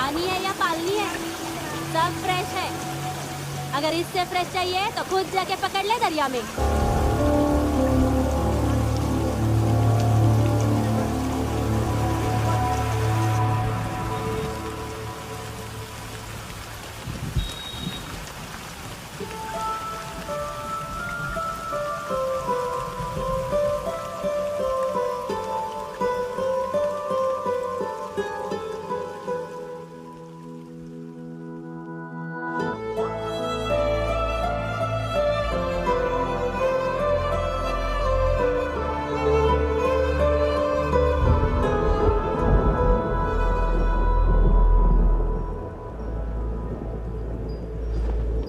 पानी है या पालनी है, सब फ्रेश है। अगर इससे फ्रेश चाहिए तो खुद जाके पकड़ ले दरिया में।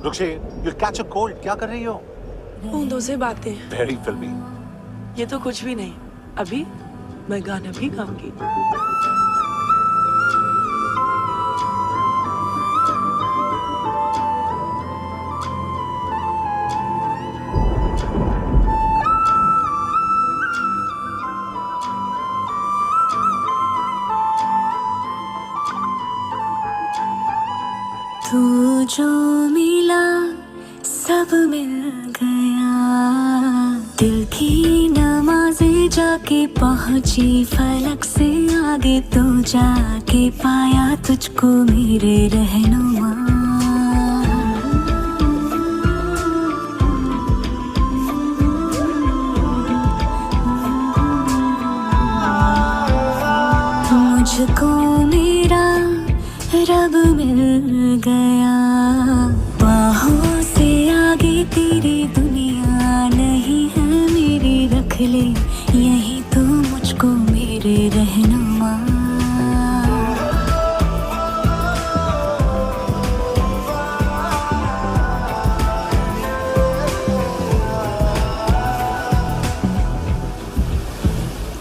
रुक्षी, you'll catch a cold. क्या कर रही हो? बूंदों से बातें। Very filmy. ये तो कुछ भी नहीं। अभी मैं गाना भी गाऊंगी। तू जो मिला सब मिल गया, दिल की नमाज़ें जाके पहुंची फलक से आगे, तो जाके पाया तुझको मेरे रहनुमा। मुझको मेरा रब मिल गया, बाहों से आगे तेरी दुनिया नहीं है मेरी, रख ले यही तो मुझको मेरे रहनुमा।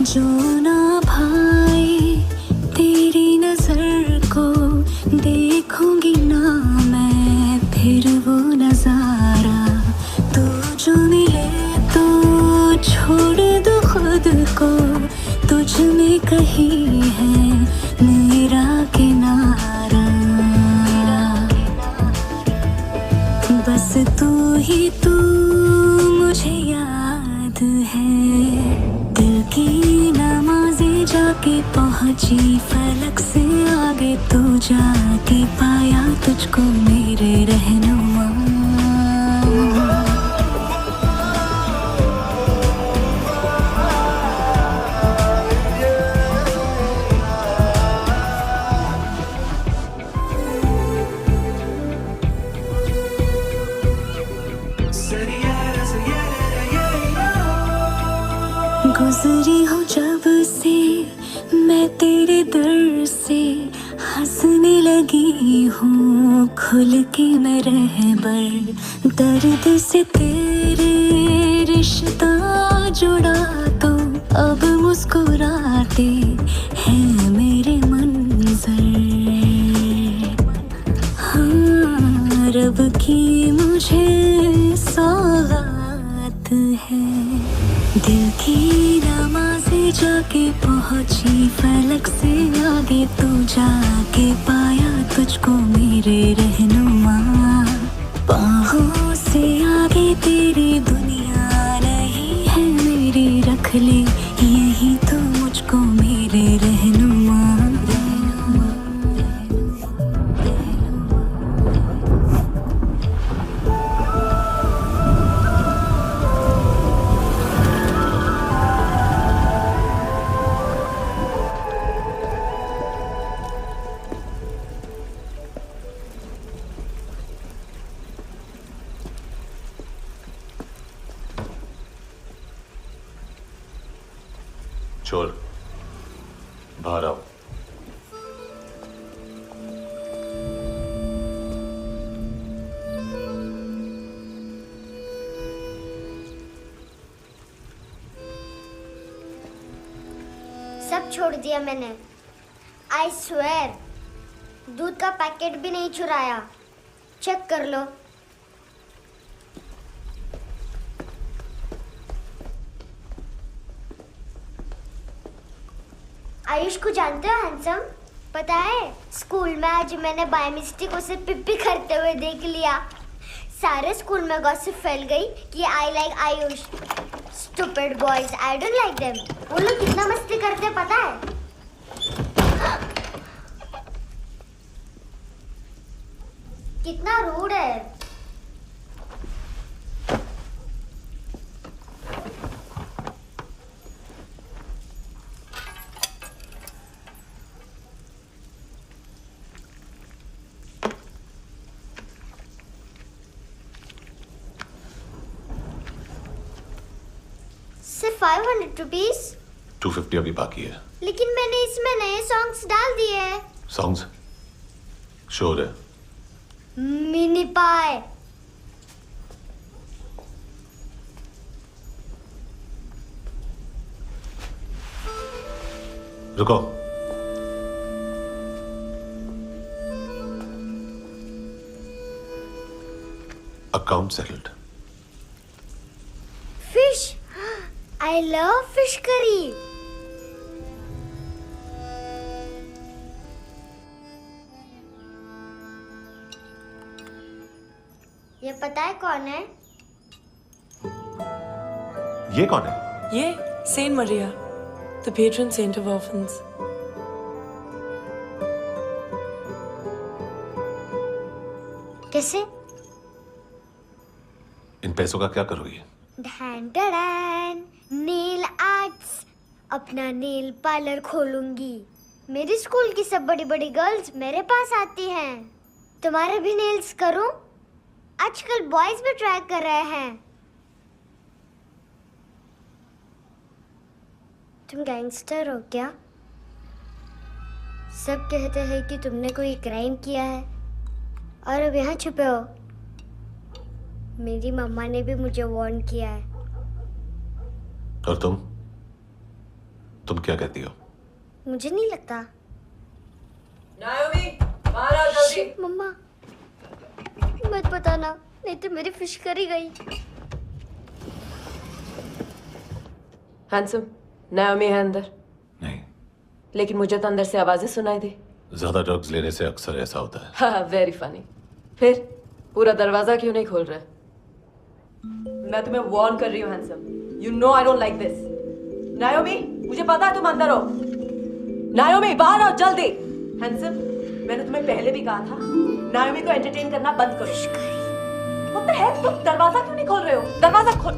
जो ना भाई तेरी नजर को देखूंगी ना मैं फिर वो नजारा, तू जो मिले तो छोड़ दो खुद को, तुझ में कहीं है मेरा किनारा। बस तू ही तू मुझे याद है, दिल की नमाज़ें जाके पहुंची फलक से आगे, तो जाके पाया तुझको मेरे रहनुमा। गुजरी हूँ जब से मैं तेरे दर से, हंसने लगी हूँ खुल के मैं रहबर, दर्द से तेरे रिश्ता जुड़ा तो अब मुस्कुराते हैं मेरे मंजर। हाँ, रब की मुझे सौगात है, दिल की नमाज़ें जाके पहुंची फलक से आगे, तो जाके पाया तुझको मेरे रहनुमा। बाहों से आगे तेरी दुनिया नहीं है मेरी, रख ले यही तो मुझको मेरे रहनुमा। छोड़, बाहर आओ। सब छोड़ दिया मैंने, आई स्वेयर। दूध का पैकेट भी नहीं चुराया, चेक कर लो। आयुष को जानते हो हैंडसम? पता है स्कूल में आज मैंने बाय मिस्टेक उसे पिप्पी करते हुए देख लिया। सारे स्कूल में गॉसिप फैल गई कि I like Ayush. Stupid boys, I don't like them. वो लोग कितना मस्ती करते पता है? कितना रूड है। सिर्फ 500 रुपीज। 250 अभी बाकी है। लेकिन मैंने इसमें नए सॉन्ग्स डाल दिए हैं। सॉन्ग्स शोर है। मिनी पाए। रुको। Account settled. Fish. I love fish curry. ये पता है कौन है? ये कौन है? ये saint Maria, the patron saint of orphans. कैसे? इन पैसों का क्या करोगी? ढैन ढैन, नेल आर्ट्स। अपना नेल पार्लर खोलूंगी। मेरी स्कूल की सब बड़ी बड़ी गर्ल्स मेरे पास आती हैं। तुम्हारे भी नेल्स करूं? आजकल बॉयज भी ट्राई कर रहे हैं। तुम गैंगस्टर हो क्या? सब कहते हैं कि तुमने कोई क्राइम किया है और अब यहाँ छुपे हो। मेरी मम्मा ने भी मुझे वार्न किया है। और तुम क्या कहती हो? मुझे नहीं लगता। नायोमी, बाहर आओ जल्दी। शिट, मम्मा मत बताना, नहीं तो मेरी फिश करी गई। हैंडसम, नायोमी है अंदर। नहीं। लेकिन मुझे तो अंदर से आवाजें सुनाई दी। ज्यादा ड्रग्स लेने से अक्सर ऐसा होता है। हाँ, वेरी फनी। फिर पूरा दरवाजा क्यों नहीं खोल रहे? मैं तुम्हें वार्न कर रही हूँ handsome. You know I don't like this. नायोमी, मुझे पता है तुम अंदर हो। नायोमी, बाहर आओ जल्दी। हैंडसम, मैंने तुम्हें पहले भी कहा था नायोमी को एंटरटेन करना बंद करो। What the hell? तुम दरवाजा क्यों नहीं खोल रहे हो? दरवाजा खोल।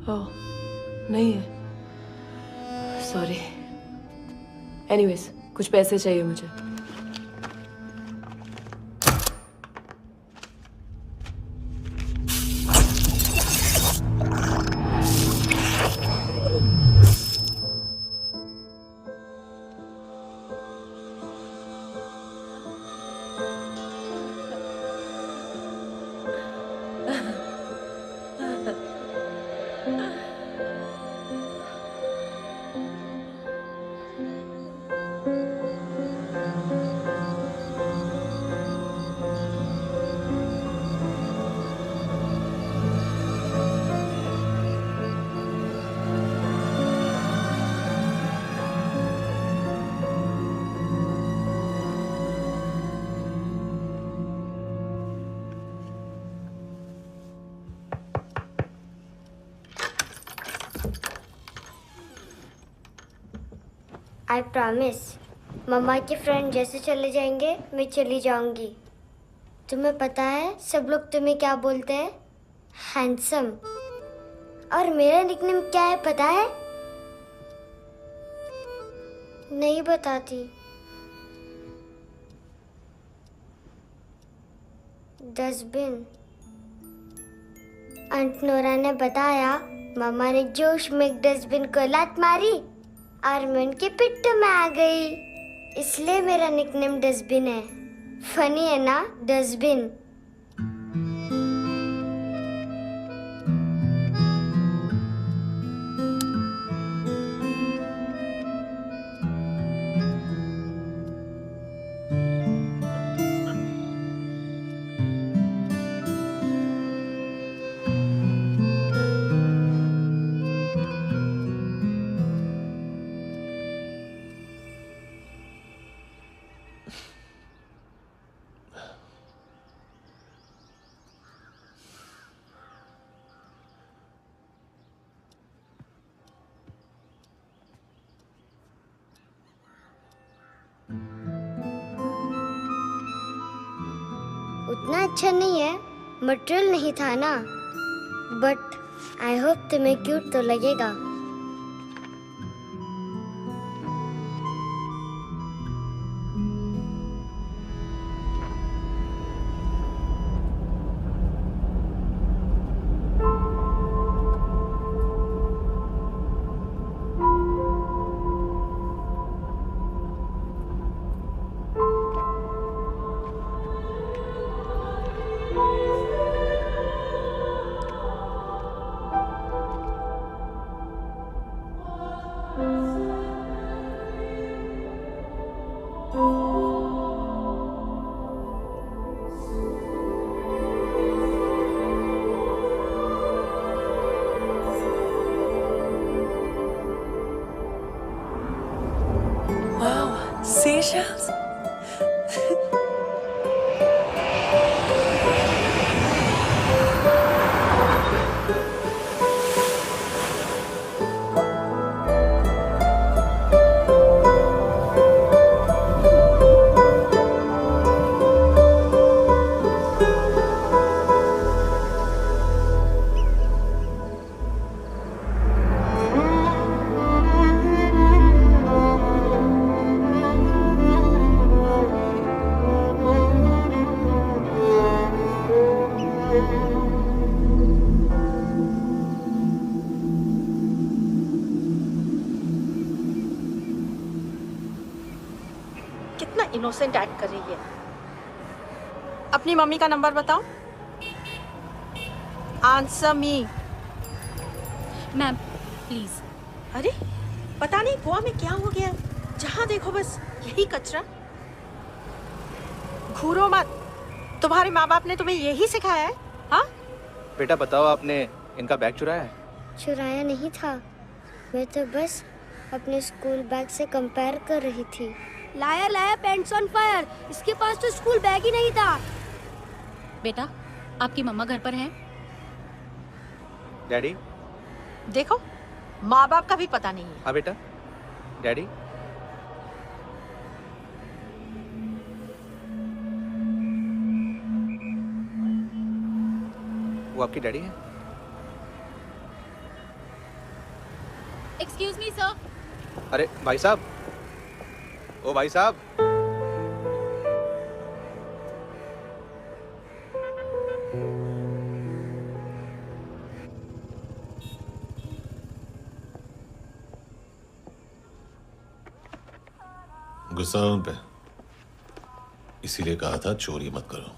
ओह, नहीं है। सॉरी। एनीवेज, कुछ पैसे चाहिए मुझे। आई प्रॉमिस, मम्मा के फ्रेंड जैसे चले जाएंगे मैं चली जाऊंगी। तुम्हें पता है सब लोग तुम्हें क्या बोलते हैं? हैंडसम। और मेरा निकनेम क्या है पता है? नहीं बताती। डस्टबिन। आंट नोरा ने बताया मम्मा ने जोश में एक डस्टबिन को लात मारी और मैं उनके पिट्ठू में आ गई, इसलिए मेरा निकनेम डस्टबिन है। फनी है ना डस्टबिन? अच्छा नहीं है, मटेरियल नहीं था ना, बट आई होप तुम्हें क्यूट तो लगेगा। Wow, seashells? कितना इनोसेंट एक्ट कर रही है। अपनी मम्मी का नंबर बताओ। Answer me. Ma'am please. अरे पता नहीं गोवा में क्या हो गया, जहाँ देखो बस यही कचरा। घूरो मत, तुम्हारे माँ बाप ने तुम्हें यही सिखाया है? हाँ बेटा बताओ, आपने इनका बैग चुराया है? चुराया नहीं था, मैं तो बस अपने स्कूल बैग से कंपेयर कर रही थी। Liar liar pants on fire, इसके पास तो स्कूल बैग ही नहीं था। बेटा आपकी मम्मा घर पर हैं? डैडी? देखो, माँ बाप का भी पता नहीं है। हाँ बेटा। डैडी? वो आपकी डैडी है? Excuse me sir. अरे भाई साहब, ओ भाई साहब। गुस्सा उन पे, इसीलिए कहा था चोरी मत करो।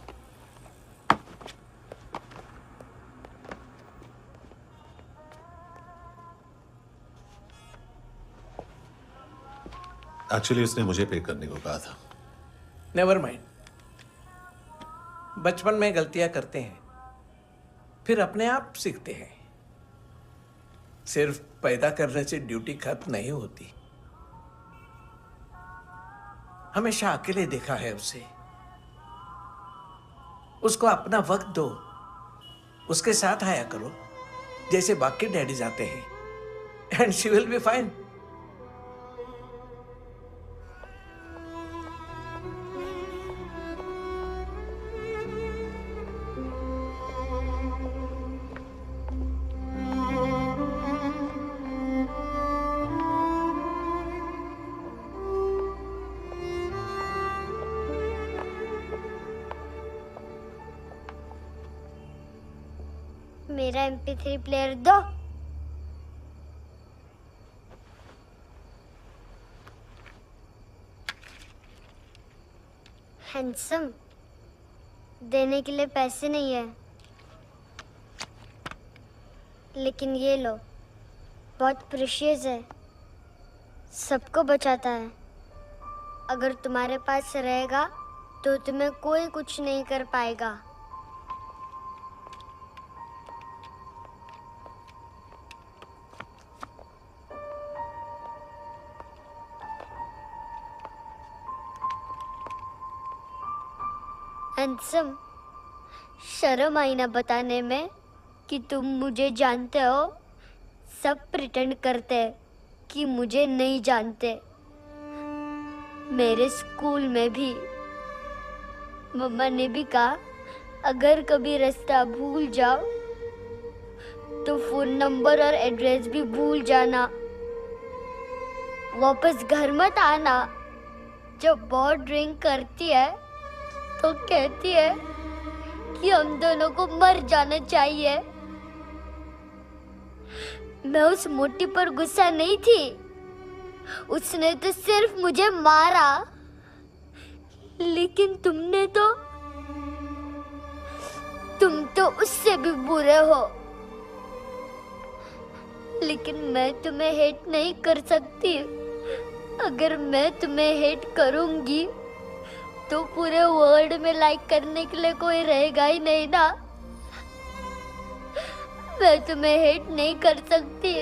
एक्चुअली उसने मुझे पे करने को कहा था। नेवर माइंड, बचपन में गलतियां करते हैं, फिर अपने आप सीखते हैं। सिर्फ पैदा करने से ड्यूटी खत्म नहीं होती। हमेशा अकेले देखा है उसे। उसको अपना वक्त दो, उसके साथ आया करो जैसे बाकी डैडीज आते हैं, and she will be fine. मेरा MP3 प्लेयर दो। हैंडसम, देने के लिए पैसे नहीं है, लेकिन ये लो, बहुत प्रेशियस है, सबको बचाता है। अगर तुम्हारे पास रहेगा तो तुम्हें कोई कुछ नहीं कर पाएगा। हैंडसम, शर्म आई ना बताने में कि तुम मुझे जानते हो। सब प्रिटेंड करते हैं कि मुझे नहीं जानते। मेरे स्कूल में भी मम्मा ने भी कहा अगर कभी रास्ता भूल जाओ तो फोन नंबर और एड्रेस भी भूल जाना। वापस घर मत आना। जब बहुत ड्रिंक करती है तो कहती है कि हम दोनों को मर जाना चाहिए। मैं उस मोटी पर गुस्सा नहीं थी, उसने तो सिर्फ मुझे मारा। लेकिन तुम तो उससे भी बुरे हो। लेकिन मैं तुम्हें हेट नहीं कर सकती। अगर मैं तुम्हें हेट करूंगी तो पूरे वर्ल्ड में लाइक करने के लिए कोई रहेगा ही नहीं ना। मैं तुम्हें हेट नहीं कर सकती।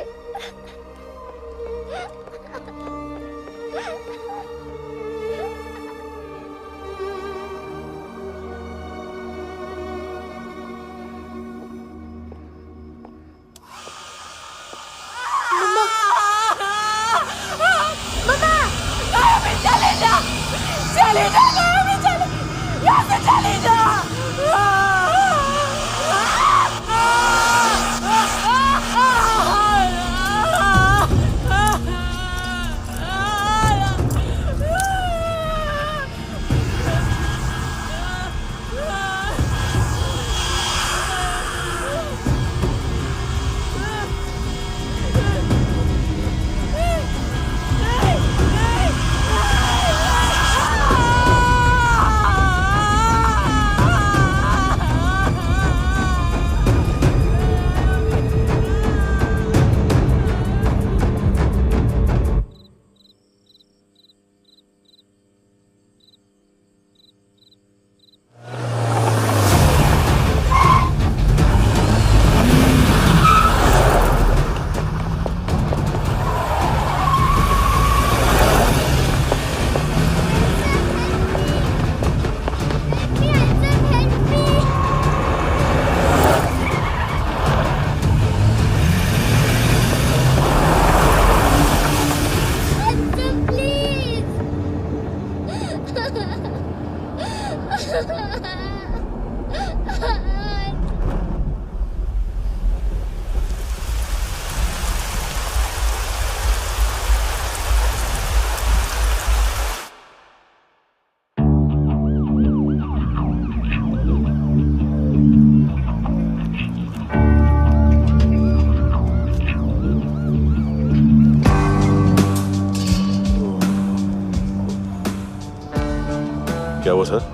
क्या हुआ सर?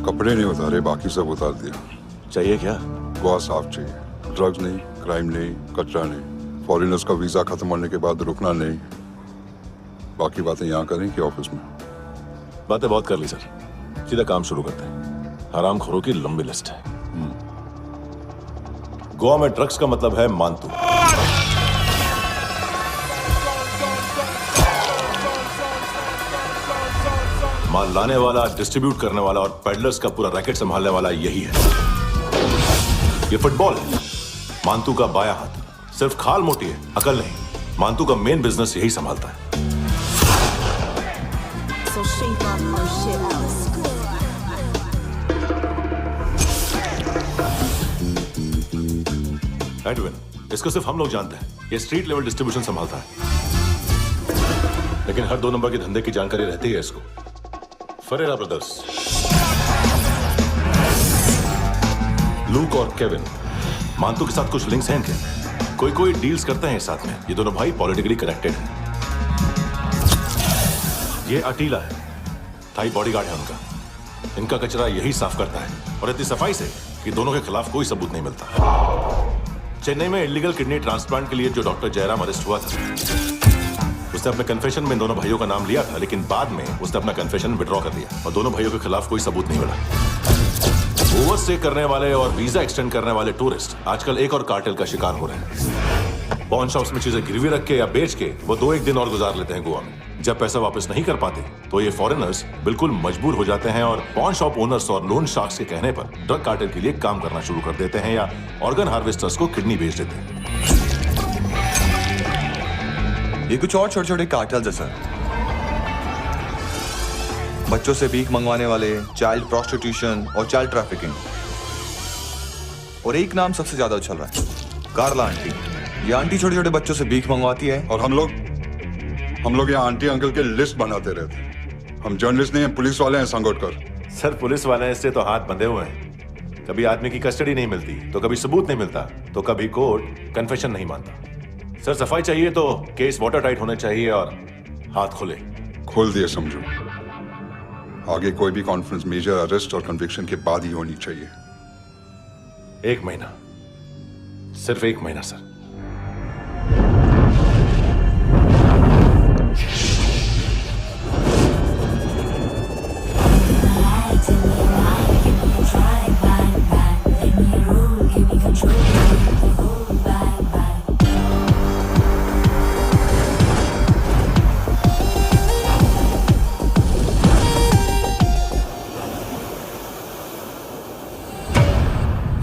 कपड़े नहीं उतारे, बाकी सब उतार दिया। चाहिए क्या? गोवा साफ चाहिए। ड्रग्स नहीं, क्राइम नहीं, कचरा नहीं। फॉरेनर्स का वीजा खत्म होने के बाद रुकना नहीं। बाकी बातें यहाँ करें कि ऑफिस में? बातें बहुत कर ली सर, सीधा काम शुरू करते हैं। हरामखोरों की लंबी लिस्ट है। गोवा में ड्रग्स का मतलब है मानतू। माल लाने वाला, डिस्ट्रीब्यूट करने वाला और पेडलर्स का पूरा रैकेट संभालने वाला यही है। ये फुटबॉल है, मानतू का बायां हाथ। सिर्फ खाल मोटी है, अकल नहीं। मानतू का मेन बिजनेस यही संभालता है। एडविन, इसको सिर्फ हम लोग जानते हैं। ये स्ट्रीट लेवल डिस्ट्रीब्यूशन संभालता है, लेकिन हर 2 नंबर के धंधे की जानकारी रहती है इसको। फरेरा ब्रदर्स, लूक और केविन, मानतू के साथ कुछ लिंक्स हैं इनके। कोई डील्स करते हैं साथ में। ये दोनों भाई पॉलिटिकली कनेक्टेड हैं। ये अटीला है, थाई बॉडीगार्ड है उनका। इनका कचरा यही साफ करता है, और इतनी सफाई से कि दोनों के खिलाफ कोई सबूत नहीं मिलता। चेन्नई में इलीगल किडनी ट्रांसप्लांट के लिए जो डॉक्टर जयराम अरेस्ट हुआ था, उसने अपने कन्फेशन में दोनों भाइयों का नाम लिया था, लेकिन बाद में उसने अपना कन्फेशन विड्रॉ कर दिया और दोनों भाइयों के खिलाफ कोई सबूत नहीं मिला। ओवरस्टे करने वाले और वीजा एक्सटेंड करने वाले टूरिस्ट आजकल एक और कार्टेल का शिकार हो रहे हैं। पॉन शॉप्स में चीजें गिरवी रख के या बेच के वो 2-1 दिन और गुजार लेते हैं गोवा में। जब पैसा वापस नहीं कर पाते तो ये फॉरेनर्स बिल्कुल मजबूर हो जाते हैं और पॉन शॉप ओनर्स और लोन शार्क्स के कहने पर ड्रग कार्टेल के लिए काम करना शुरू कर देते हैं या ऑर्गन हार्वेस्टर्स को किडनी बेच देते हैं। ये कुछ और छोटे-छोटे कार्टेल्स है सर। बच्चों से भीख मंगवाने वाले, चाइल्ड प्रोस्टिट्यूशन और चाइल्ड ट्रैफिकिंग। और एक नाम सबसे ज्यादा उछल रहा है, कार्ला आंटी। ये आंटी छोटे छोटे बच्चों से भीख मंगवाती है। और हम लोग यहाँ आंटी अंकल के लिस्ट बनाते रहते हैं। हम जर्नलिस्ट नहीं हैं, पुलिस वाले हैं संगोटकर। सर पुलिस वाले हैं, इससे तो हाथ बंधे हुए हैं। कभी आदमी की कस्टडी नहीं मिलती तो कभी सबूत नहीं मिलता तो कभी कोर्ट कन्फेशन नहीं मानता। सर सफाई चाहिए तो केस वाटर टाइट होने चाहिए और हाथ खुले। खोल दिए समझो। आगे कोई भी कॉन्फ्रेंस मेजर अरेस्ट और कन्विक्शन के बाद ही होनी चाहिए। 1 महीना, सिर्फ 1 महीना सर।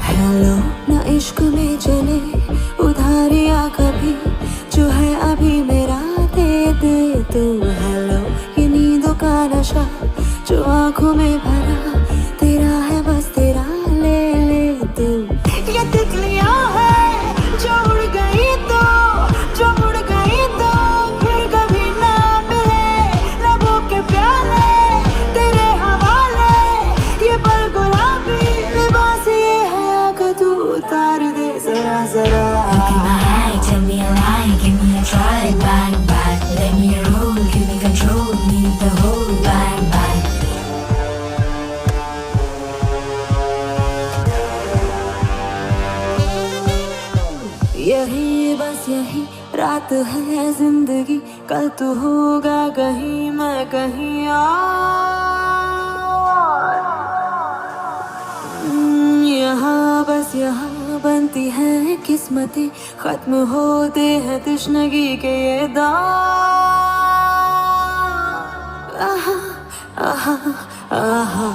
हेलो ना इश्क में चले उधारिया कभी, जो है अभी मेरा दे दे तू। हेलो ये नींदों का नशा जो आंखों में भरा, तेरा है बस तेरा, ले ले तू। ये तितलियां है जो उड़ गई तो, जो उड़ गई तो फिर कभी ना मिले। लबों के प्याले तेरे हवाले, ये पल गुलाबी लिबास ये है कि तू उतार दे जरा जरा। Tell me a lie, give me a try, bang bang. Let me roll, give me control, need the whole bang bang. यही बस यही रात है जिंदगी, कल तू होगा कहीं मैं कहीं और। यहाँ बस यहाँ बनती है किस्मतें, खत्म होते हैं तश्नगी के ये दाग। आहा आहा आहा।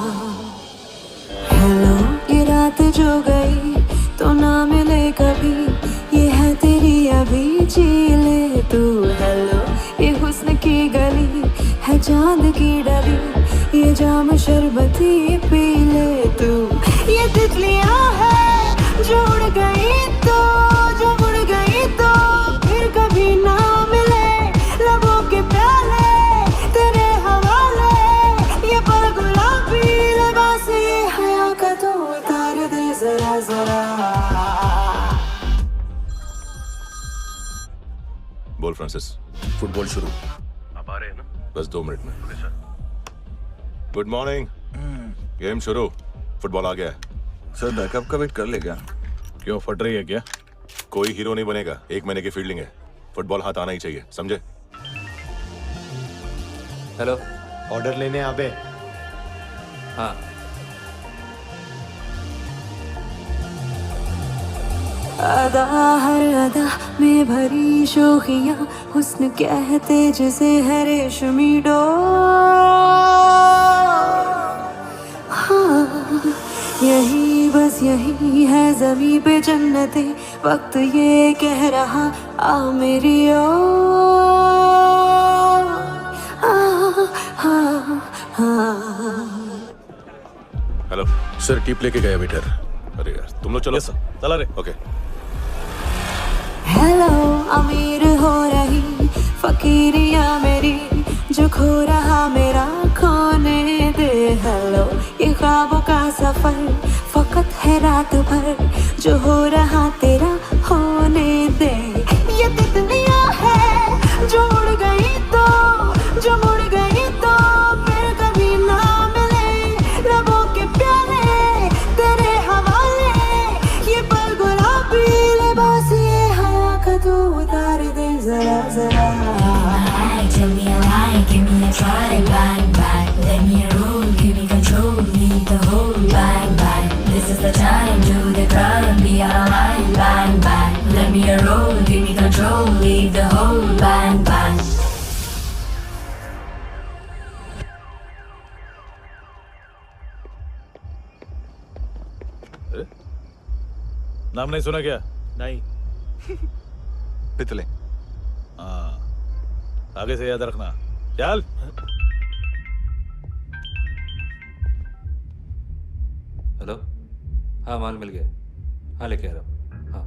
हेलो ये रात जो गई तो ना मिले कभी, ये है तेरी अभी, जी ले तू। हेलो ये हुस्न की गली है चांद की डली, ये जाम शरबती पी ले तू। ये तितलियां है जो उड़ गई तो, जो उड़ गई तो फिर कभी ना मिले। लबों के प्याले तेरे हवाले, ये पल गुलाबी लिबास ये हया का तू उतार दे जरा जरा। बोल फ्रांसिस। फुटबॉल शुरू। आप आ रहे हैं ना? बस 2 मिनट में। Good morning. गेम शुरू। फुटबॉल आ गया है। सर बैकअप का वेट कर ले क्या? क्यों, फट रही है क्या? कोई हीरो नहीं बनेगा, 1 महीने की फील्डिंग है। फुटबॉल हाथ आना ही चाहिए, समझे? हेलो, ऑर्डर लेने आबे। हाँ। अदा हर अदा में भरी शोखियाँ, हुस्न कहते जिसे है रेशमी डोर। हाँ यही बस यही है ज़मीं पे जन्नते, वक्त ये कह रहा आ मेरी ओर। हेलो सर, टिप लेके गया वेटर। अरे यार तुम लोग चलो। चला रे। ओके। हेलो अमीर हो रही फकीरिया मेरी, जो खो रहा मेरा खोने दे। हेलो ये ख्वाबों का सफर फकत है रात भर, जो हो रहा तेरा होने दे। ये तितलियां है जो उड़ गई तो, जो मुड़ गई तो फिर कभी ना मिले। लबों के प्याले तेरे हवाले, ये पल गुलाबी लिबास ये हया का तू उतार दे जरा जरा। Tell me a lie, give me a try, bang bang. Let me roll, give me control, need the whole bang bang. This is the time, do the crime, be alive, bang bang. Let me roll, give me control, leave the whole bang bang. नाम नहीं सुना क्या? नहीं। पितले। हाँ, आगे से याद रखना। चल। हेलो, हाँ माल मिल गया, हाँ लेके आ रहा हूँ, हाँ।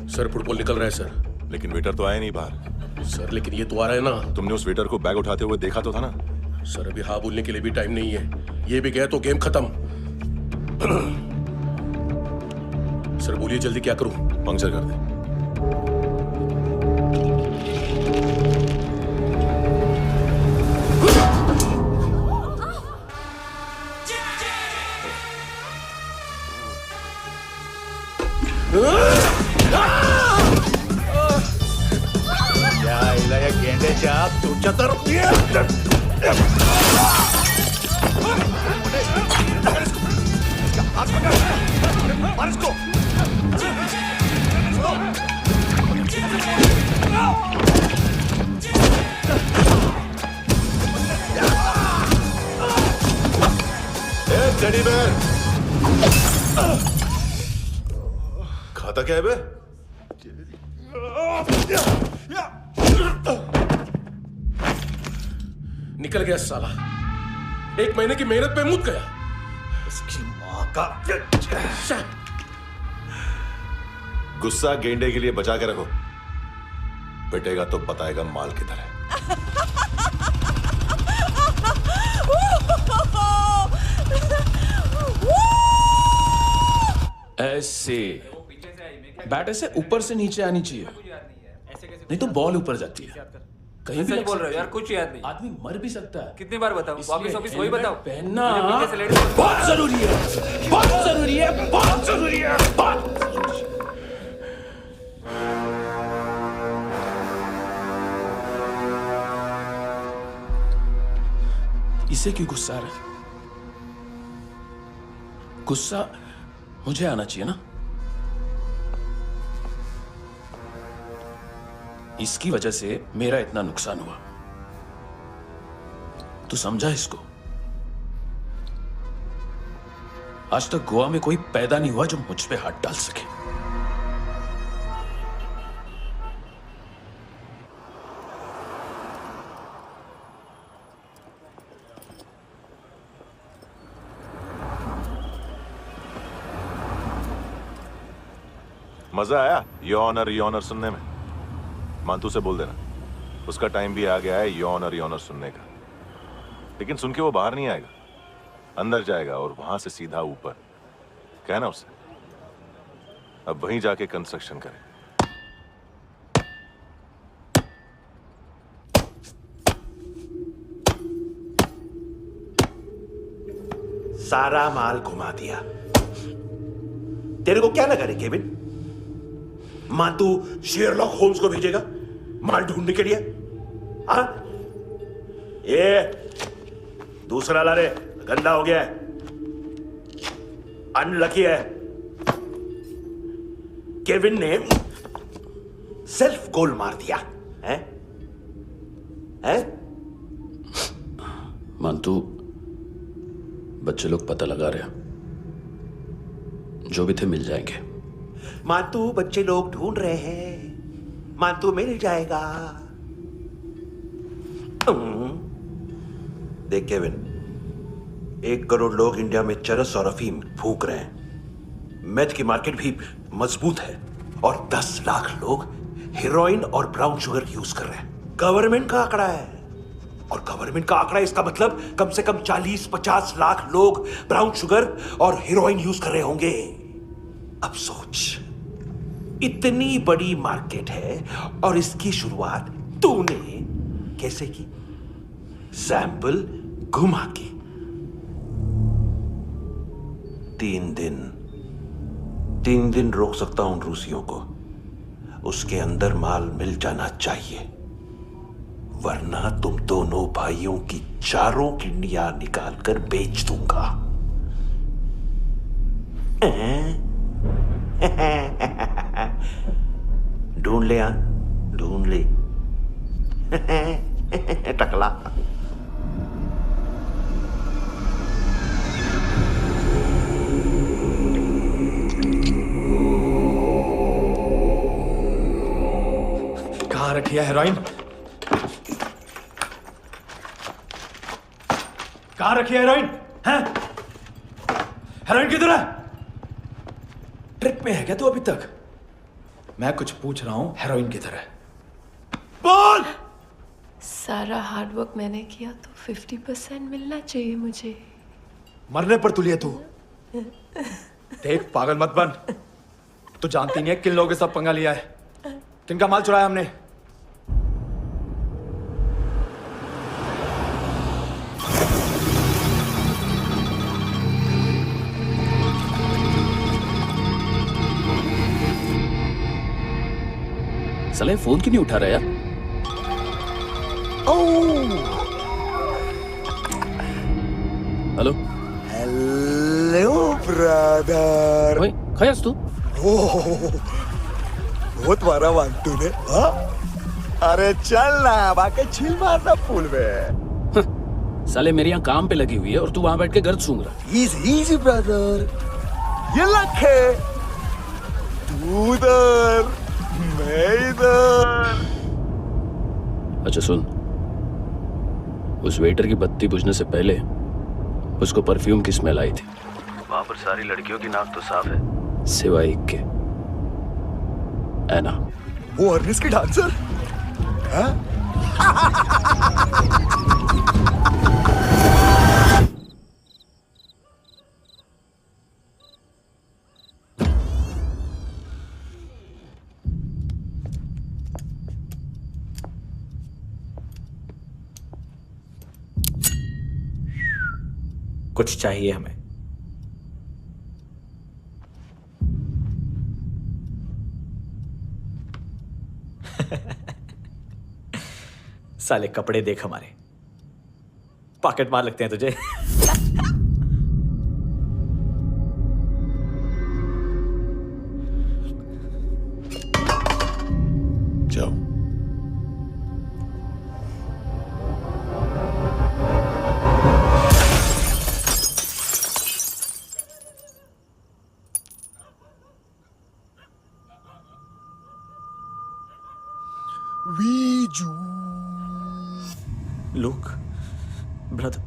सर फुटबॉल निकल रहा है सर। लेकिन वेटर तो आया नहीं बाहर। सर लेकिन ये तो आ रहा है ना। तुमने उस वेटर को बैग उठाते हुए देखा तो था ना? सर अभी हाँ बोलने के लिए भी टाइम नहीं है, ये भी गया तो गेम खत्म। सर बोलिए जल्दी क्या करूं? पंक्चर कर दे। गेंड्याच्या तुमच्या तर टेडी बेयर खाता क्या है बे? निकल गया साला, 1 महीने की मेहनत पे मुक गया। इसकी माँ का गुस्सा गेंडे के लिए बचा के रखो, पिटेगा तो बताएगा माल किधर है। ऐसे बैट ऐसे ऊपर से नीचे आनी चाहिए, नहीं तो बॉल ऊपर जाती है। कहीं भी बोल रहे हो यार, कुछ याद नहीं। आदमी मर भी सकता है। कितनी बार बताऊं? वापिस वापिस वही बताओ। पहनना बहुत जरूरी है, बहुत जरूरी है, बहुत जरूरी है, बहुत जरूरी है। इसे क्यों गुस्सा आ रहा है? गुस्सा मुझे आना चाहिए ना। इसकी वजह से मेरा इतना नुकसान हुआ, तू समझा इसको? आज तक गोवा में कोई पैदा नहीं हुआ जो मुझ पे हाथ डाल सके। मजा आया योनर सुनने में? मानतू से बोल देना, उसका टाइम भी आ गया है योनर सुनने का। लेकिन सुन के वो बाहर नहीं आएगा, अंदर जाएगा और वहां से सीधा ऊपर। कहना उसे अब वहीं जाके कंस्ट्रक्शन करे। सारा माल घुमा दिया। तेरे को क्या लगा रे केविन? मां तू शेरलॉक होम्स को भेजेगा माल ढूंढने के लिए? हाँ, ये दूसरा ला रे, गंदा हो गया है, अनलकी है। केविन ने सेल्फ गोल मार दिया है? मानतू, बच्चे लोग पता लगा रहे हैं, जो भी थे मिल जाएंगे। मानतू बच्चे लोग ढूंढ रहे हैं, मानतू मिल जाएगा। देख केविन, 1 करोड़ लोग इंडिया में चरस और अफीम फूंक रहे हैं। मेथ की मार्केट भी मजबूत है और 10 लाख लोग हेरोइन और ब्राउन शुगर यूज कर रहे हैं। गवर्नमेंट का आंकड़ा है, और गवर्नमेंट का आंकड़ा इसका मतलब कम से कम 40-50 लाख लोग ब्राउन शुगर और हेरोइन यूज कर रहे होंगे। अब सोच, इतनी बड़ी मार्केट है और इसकी शुरुआत तूने कैसे की? सैंपल घुमा के। 3 दिन रोक सकता हूं रूसियों को, उसके अंदर माल मिल जाना चाहिए, वरना तुम दोनों भाइयों की 4 किडनियां निकालकर बेच दूंगा। ढूंढ ले, ढूंढ ले। टकला। कहाँ रखी है हेरोइन? कहाँ रखी है हेरोइन? हैं? हेरोइन किधर है? ट्रिप में है क्या तू अभी तक? मैं कुछ पूछ रहा हूं, हेरोइन किधर है? बोल! सारा हार्ड वर्क मैंने किया तो 50% मिलना चाहिए मुझे। मरने पर तुलिए तू। देख पागल मत बन। तू जानती नहीं है किन लोगों के साथ पंगा लिया है, किनका माल चुराया हमने। साले फोन क्यों नहीं उठा रहा यार? Hello hello brother. ओए खयास तू? बहुत मारा वांटू ने। हाँ? अरे चल ना, बाकी चिल मारना पूल में। साले मेरे यहाँ काम पे लगी हुई है और तू वहां बैठ के गर्द सूंघ रहा। इजी ब्रदर, ये लक है। तू उधर, मैं इधर। अच्छा सुन, उस वेटर की बत्ती बुझने से पहले उसको परफ्यूम की स्मेल आई थी। वहां पर सारी लड़कियों की नाक तो साफ है, सिवाय एक के, एना। वो अर्निस की डांसर? हाँ? कुछ चाहिए हमें। साले कपड़े देख हमारे, पॉकेट मार लगते हैं तुझे। जाओ। लुक ब्रदर,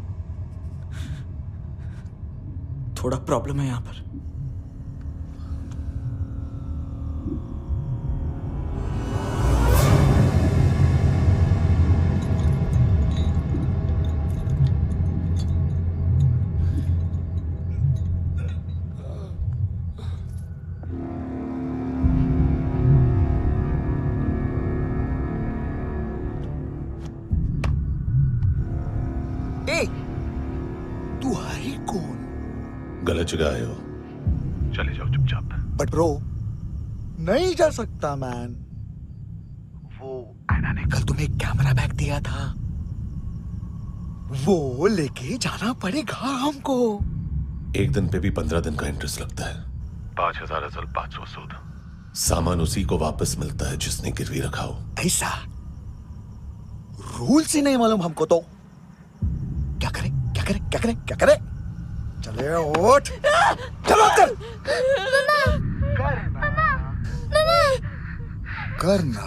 थोड़ा प्रॉब्लम है यहां पर। तू है कौन? गलत जगह आए हो, चले जाओ चुपचाप। बट ब्रो, नहीं जा सकता मैन। वो एना ने कल तुम्हें कैमरा बैग दिया था, वो लेके जाना पड़ेगा हमको। एक दिन पे भी 15 दिन का इंटरेस्ट लगता है। 5,000 असल 500 सूद। सामान उसी को वापस मिलता है जिसने गिरवी रखा हो। ऐसा रूल्स ही नहीं मालूम हमको तो। क्या करें क्या करें क्या करें क्या करें? चले उठ, चलो कर करना।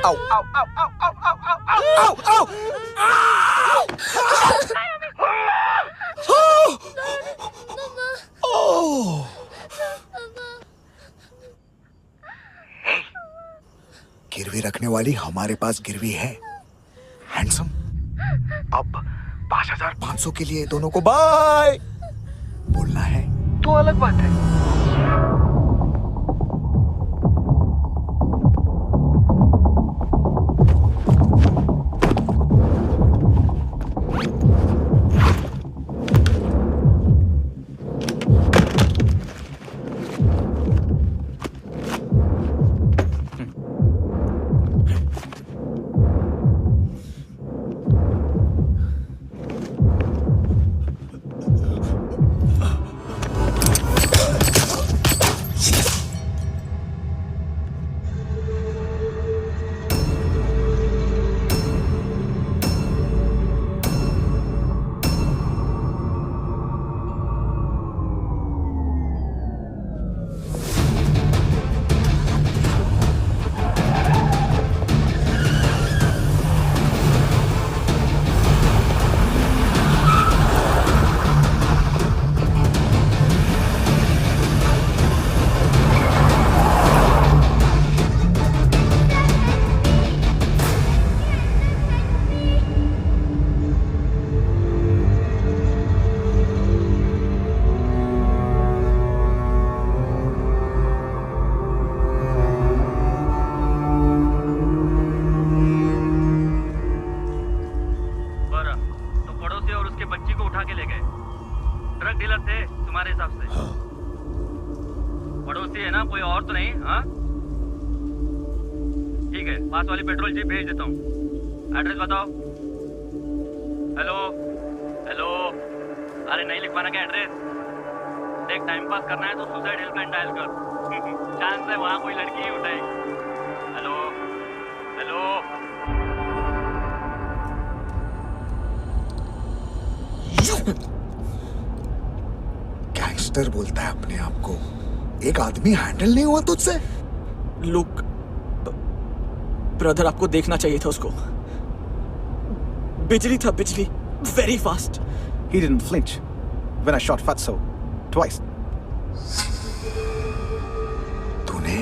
आओ आओ आओ आओ आओ आओ आओ आओ। गिरवी रखने वाली हमारे पास गिरवी है। हैंडसम, अब 5,500 के लिए दोनों को बाय बोलना है तो अलग बात है। ड्रग डीलर थे तुम्हारे हिसाब से? हाँ। पड़ोसी है ना, कोई और तो नहीं? हाँ ठीक है, पास वाली पेट्रोल जीप भेज देता हूँ। एड्रेस बताओ। हेलो हेलो, अरे नहीं लिख पाना क्या एड्रेस? देख, टाइम पास करना है तो सुसाइड हेल्पलाइन डायल कर। चांस है वहाँ कोई लड़की ही उठाएगी। Hello hello. गैंगस्टर बोलता है अपने आप को। एक आदमी हैंडल नहीं हुआ तुझसे? लुक ब्रदर, आपको देखना चाहिए था उसको। बिजली था, बिजली, very fast. He didn't flinch when I shot Fatso twice. तूने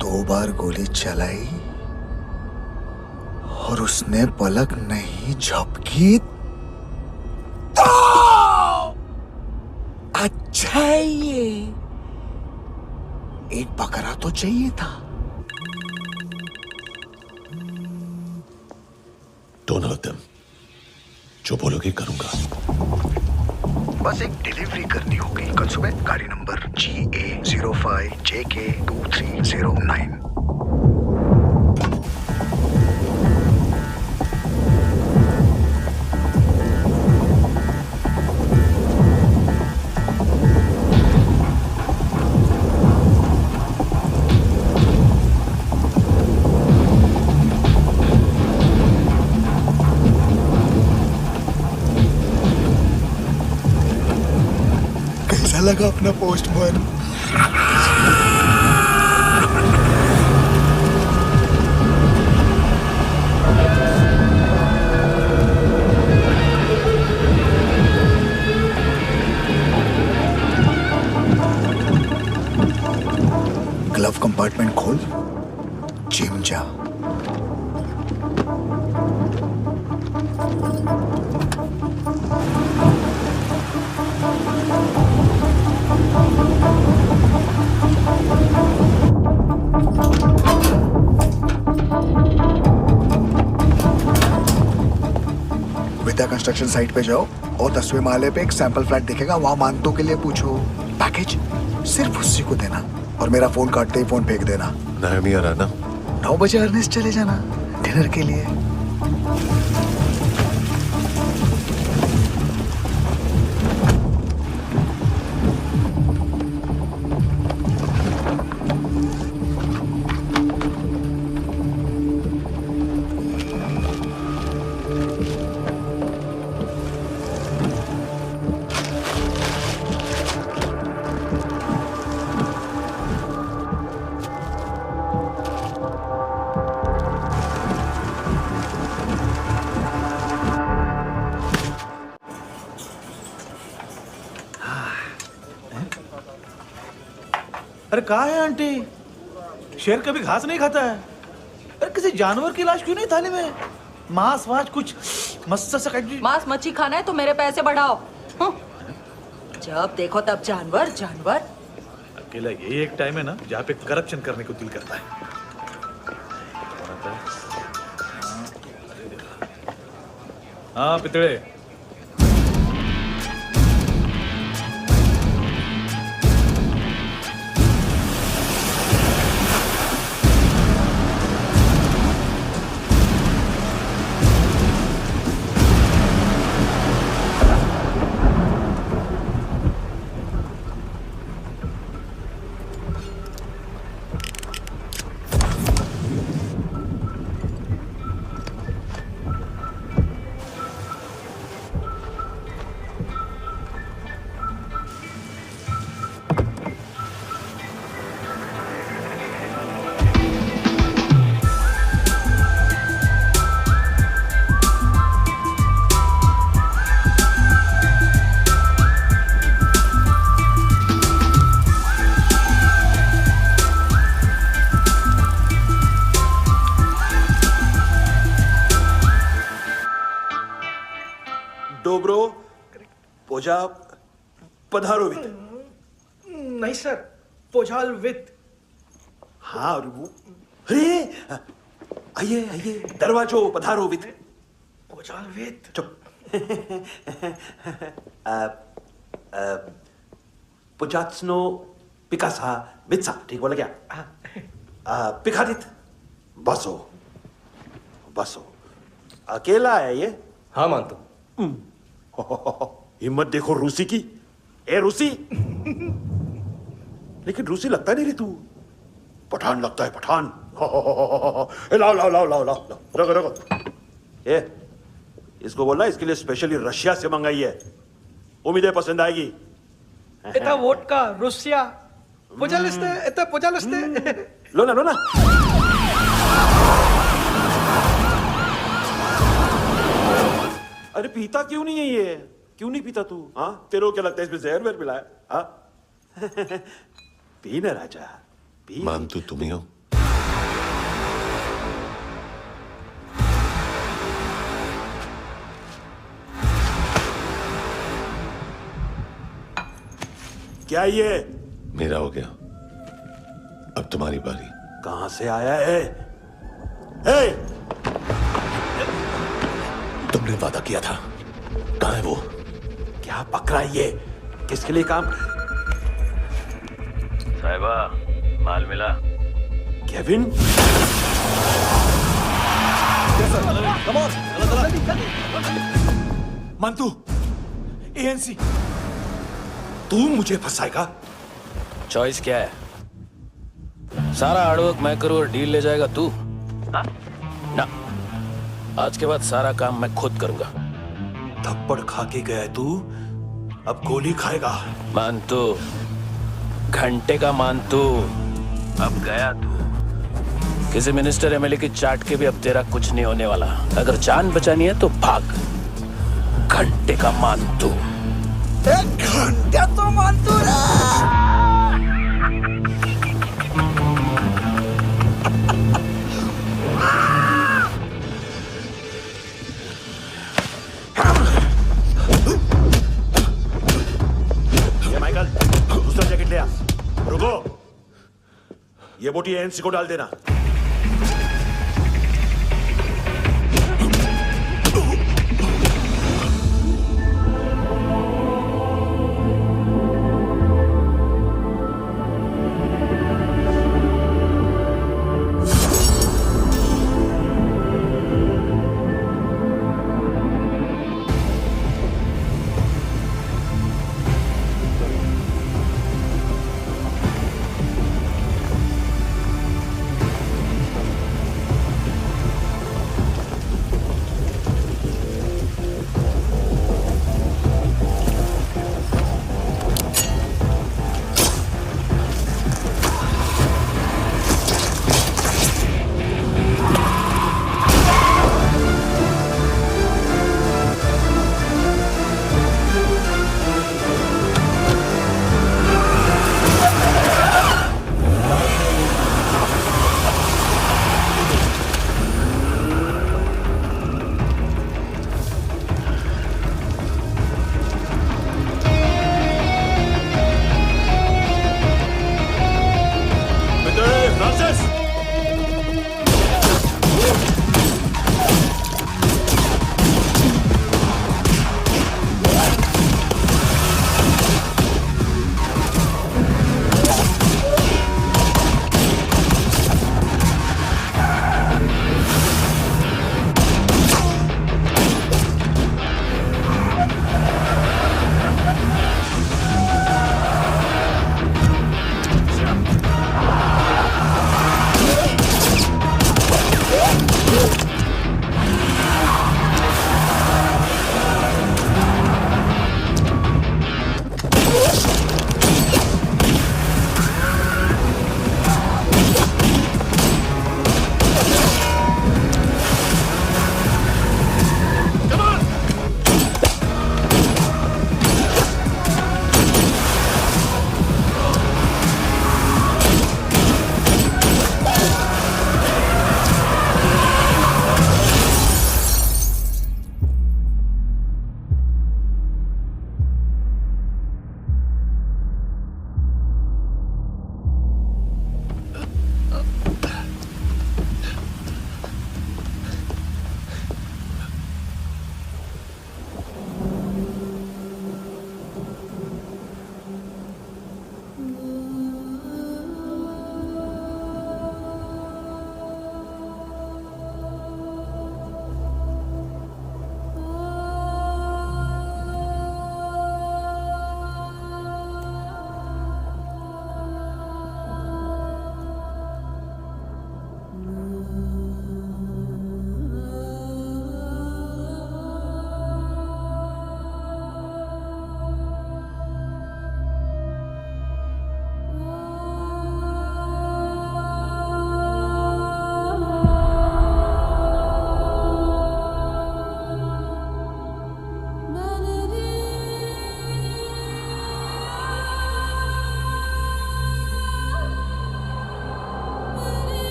2 बार गोली चलाई और उसने पलक नहीं झपकी तो अच्छा है ये। एक बकरा तो चाहिए था। Don't hurt them. जो बोलोगे करूंगा। बस एक डिलीवरी करनी होगी कल सुबह। गाड़ी नंबर GA05JK2309। कैसा लगा अपना पोस्टमैन? ग्लव कंपार्टमेंट खोल, जिम जा। विद्या कंस्ट्रक्शन साइट पे जाओ और 10वें माले पे एक सैंपल फ्लैट दिखेगा, वहां मानतों के लिए पूछो। पैकेज सिर्फ उसी को देना और मेरा फोन काटते ही फोन फेंक देना। नायोमी आ रहा ना? 9 बजे अर्नेस्ट चले जाना डिनर के लिए। अरे कहाँ है आंटी? शेर कभी घास नहीं खाता है। अरे किसी जानवर की लाश क्यों नहीं थाली में? मांस वास कुछ मस्त सा मांस मच्छी खाना है तो मेरे पैसे बढ़ाओ। जब देखो तब जानवर जानवर। अकेला यही एक टाइम है ना जहाँ पे करप्शन करने को दिल करता है। हाँ पितड़े। डोब्रो पोजा पधारोवित। नहीं सर, पोझाल विथ। हाँ और वो, अरे आइए आइए, दरवाजो पधारोवित। पोझाल विथ। चुप। पुजात्सनो पिकासा बित्सा, ठीक बोला क्या? पिखादित बसो बसो। अकेला है ये? हाँ मानता हूं। हिम्मत देखो रूसी की। ए रूसी, लेकिन रूसी लगता नहीं रे तू, पठान लगता है पठान। लाओ लाओ लाओ लाओ लाओ, रखो रखो। ए इसको बोलना इसके लिए स्पेशली रशिया से मंगाई है, उम्मीद है पसंद आएगी। इतना वोडका रुसिया पोजालिस्ते, इतना पोजालिस्ते। लो ना लो ना। अरे पीता क्यों नहीं है ये? क्यों नहीं पीता तू? हाँ तेरे को क्या लगता है इसमें जहर वहर मिला है? हाँ पी ना राजा पी। मान तू तुम ही हो। क्या ये? मेरा हो गया, अब तुम्हारी बारी। कहां से आया है? हे! तुमने वादा किया था, कहां है वो? क्या पकड़ा ये? किसके लिए काम? साहिबा माल मिला? केविन? मंतू, एएनसी। तू मुझे फंसाएगा? चॉइस क्या है? सारा हार्डवर्क मैं करूं और डील ले जाएगा तू? ना, आज के बाद सारा काम मैं खुद करूंगा। थप्पड़ खा के गया तू, अब गोली खाएगा। मानतू, घंटे का मानतू, अब गया तू। किसी मिनिस्टर एमएलए की चाट के भी अब तेरा कुछ नहीं होने वाला। अगर जान बचानी है तो भाग। घंटे का मानतू। एक घंटे तो मानतू रे। माइकल, दूसरा जैकेट ले आ। रुको, ये बोटी एएनसी को डाल देना।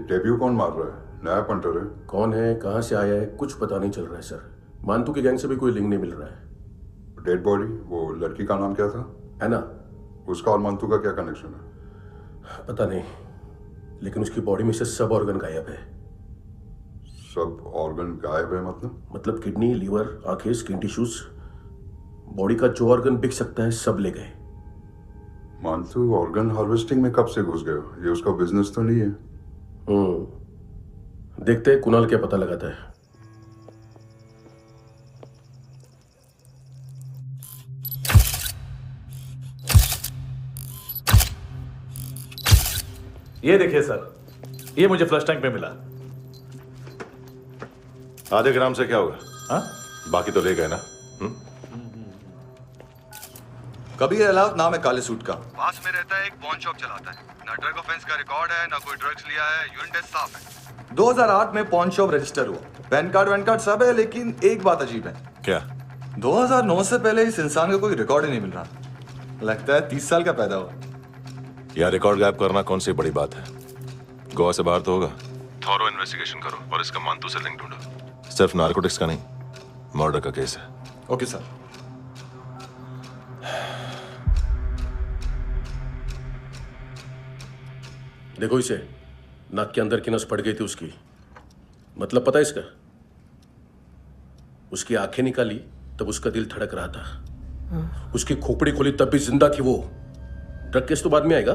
डेब्यू कौन मार रहा है? नया पंटर है। कौन है, कहाँ से आया है, कुछ पता नहीं चल रहा है सर। मानतू की गैंग से भी कोई लिंक नहीं मिल रहा है। डेड बॉडी, वो लड़की का नाम क्या था? है ना? उसका और मंतू का क्या कनेक्शन है? पता नहीं, लेकिन उसकी बॉडी में से सब ऑर्गन गायब है। सब ऑर्गन गायब है मतलब किडनी, लीवर, आंखें, स्किन टिश्यूज, बॉडी का जो ऑर्गन बिक सकता है सब ले गए। मंतू ऑर्गन हार्वेस्टिंग में कब से घुस गए? ये उसका बिजनेस तो नहीं है? देखते हैं कुणाल क्या पता लगाता है। ये देखिए सर, ये मुझे फ्लश टैंक में मिला। आधे ग्राम से क्या होगा? हाँ? बाकी तो ले गए ना? कबीर अलाउद नाम है काले सूट का, पास में रहता है, एक पॉन शॉप चलाता है। ना ड्रग ऑफेंस का रिकॉर्ड है, ना कोई ड्रग्स लिया है, यूरिन टेस्ट साफ है। 2008 में पॉन शॉप रजिस्टर हुआ, पैन कार्ड सब है, लेकिन एक बात अजीब है। क्या? 2009 से पहले इस इंसान का कोई रिकॉर्ड ही नहीं मिल रहा। लगता है 30 साल का पैदा हुआ। यह रिकॉर्ड गायब करना कौन सी बड़ी बात है? गोवा से बाहर तो होगा। थॉरो इन्वेस्टिगेशन करो और इसका मंतू से लिंक ढूंढो। सिर्फ नारकोटिक्स का नहीं, मर्डर का केस है। Okay sir. देखो इसे, नाक के अंदर की नस पड़ गई थी उसकी। मतलब पता है इसका? उसकी आंखें निकाली तब उसका दिल धड़क रहा था। उसकी खोपड़ी खोली तब भी जिंदा थी वो। ड्रग केस तो बाद में आएगा।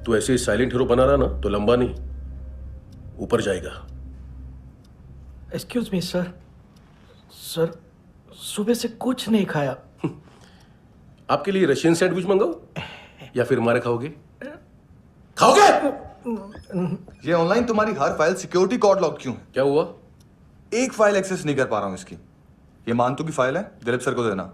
तो ऐसे ही साइलेंट हीरो बना रहा ना तो लंबा नहीं, ऊपर जाएगा। एक्सक्यूज मी सर, सर सुबह से कुछ नहीं खाया। आपके लिए रशियन सैंडविच मंगाओ या फिर मारे खाओगे? खाओगे? ये ऑनलाइन तुम्हारी हर फाइल सिक्योरिटी कोड लॉक क्यों है? क्या हुआ? एक फाइल एक्सेस नहीं कर पा रहा हूं इसकी। ये मानतू की फाइल है, दिलीप सर को देना।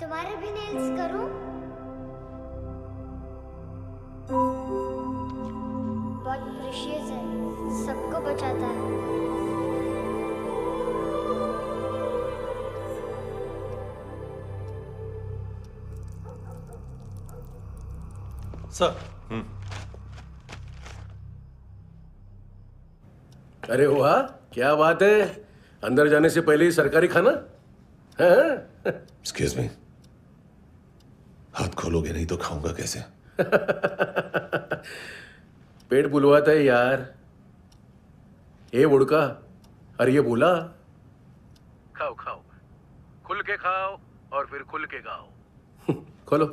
तुम्हारे भी नेल्स करूं? बहुत प्रेशियस है, सबको बचाता है। सर। अरे वाह, क्या बात है। अंदर जाने से पहले ही सरकारी खाना। एक्सक्यूज मी, हाथ खोलोगे नहीं तो खाऊंगा कैसे? पेट बुलवाता है यार। ए उड़का, अरे ये बोला। खाओ खाओ, खुल के खाओ और फिर खुल के गाओ। खोलो।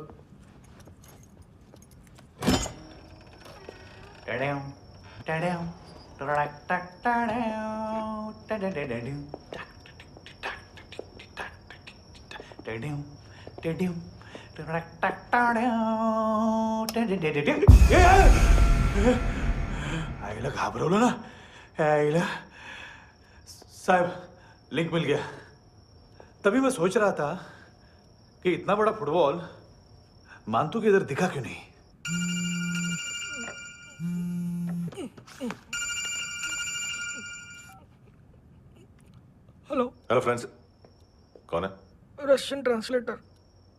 आईला घाबरवलं ना। आईला साहब, लिंक मिल गया। तभी मैं सोच रहा था कि इतना बड़ा फुटबॉल मानतू के इधर दिखा क्यों नहीं। हेलो। हेलो फ्रेंड्स, कौन है? Russian translator.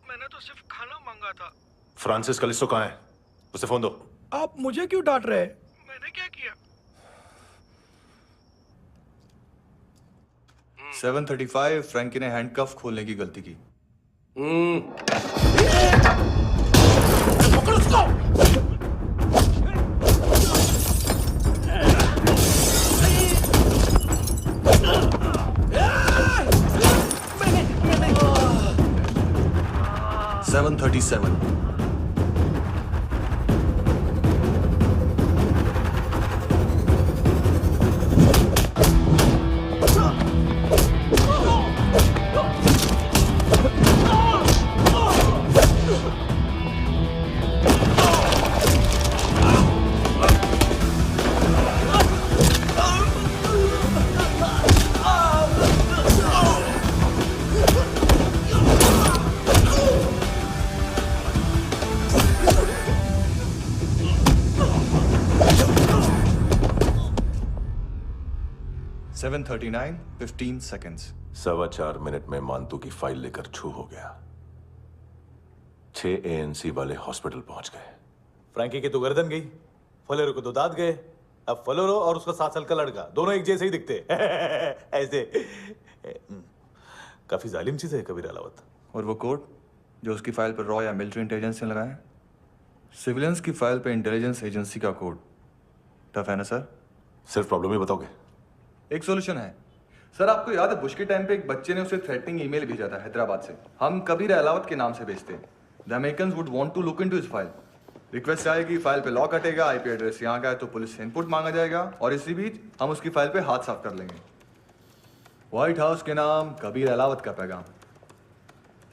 मैंने तो सिर्फ खाना मांगा था। फ्रांसिस कलिस्टो कहाँ है? उसे फोन दो। आप मुझे क्यों डांट रहे हैं? मैंने क्या किया? 735 फ्रैंकी ने हैंडकफ खोलने की गलती की। पकड़ उसको। 737। 7:39, 15 seconds. 4.25 मिनट में मानतू की फाइल लेकर छू हो गया। 6 ANC वाले हॉस्पिटल पहुंच गए। फ्रैंकी की तो गर्दन गई, फलेरो को तो दांत गए। अब फलेरो और उसका 7 साल का लड़का दोनों एक जैसे ही दिखते ऐसे। काफी जालिम चीज है कबीर अलावत। और वो कोड जो उसकी फाइल पर रॉ या मिलिट्री इंटेलिजेंस ने लगाया, सिविलियंस की फाइल पे इंटेलिजेंस एजेंसी का कोड। टफ है ना सर? सिर्फ प्रॉब्लम ही बताओगे? एक सॉल्यूशन है सर। आपको याद है बुश के टाइम पे एक बच्चे ने उसे थ्रेटनिंग ईमेल भेजा था हैदराबाद से। हम कबीर अलावत के नाम से भेजते हैं। The Americans would want to look into his file. Request आएगी, फाइल पे लॉक हटेगा, आईपी एड्रेस यहाँ का है तो पुलिस से इनपुट मांगा जाएगा और इसी बीच हम उसकी फाइल पे हाथ साफ कर लेंगे। व्हाइट हाउस के नाम कबीर अलावत का पैगाम।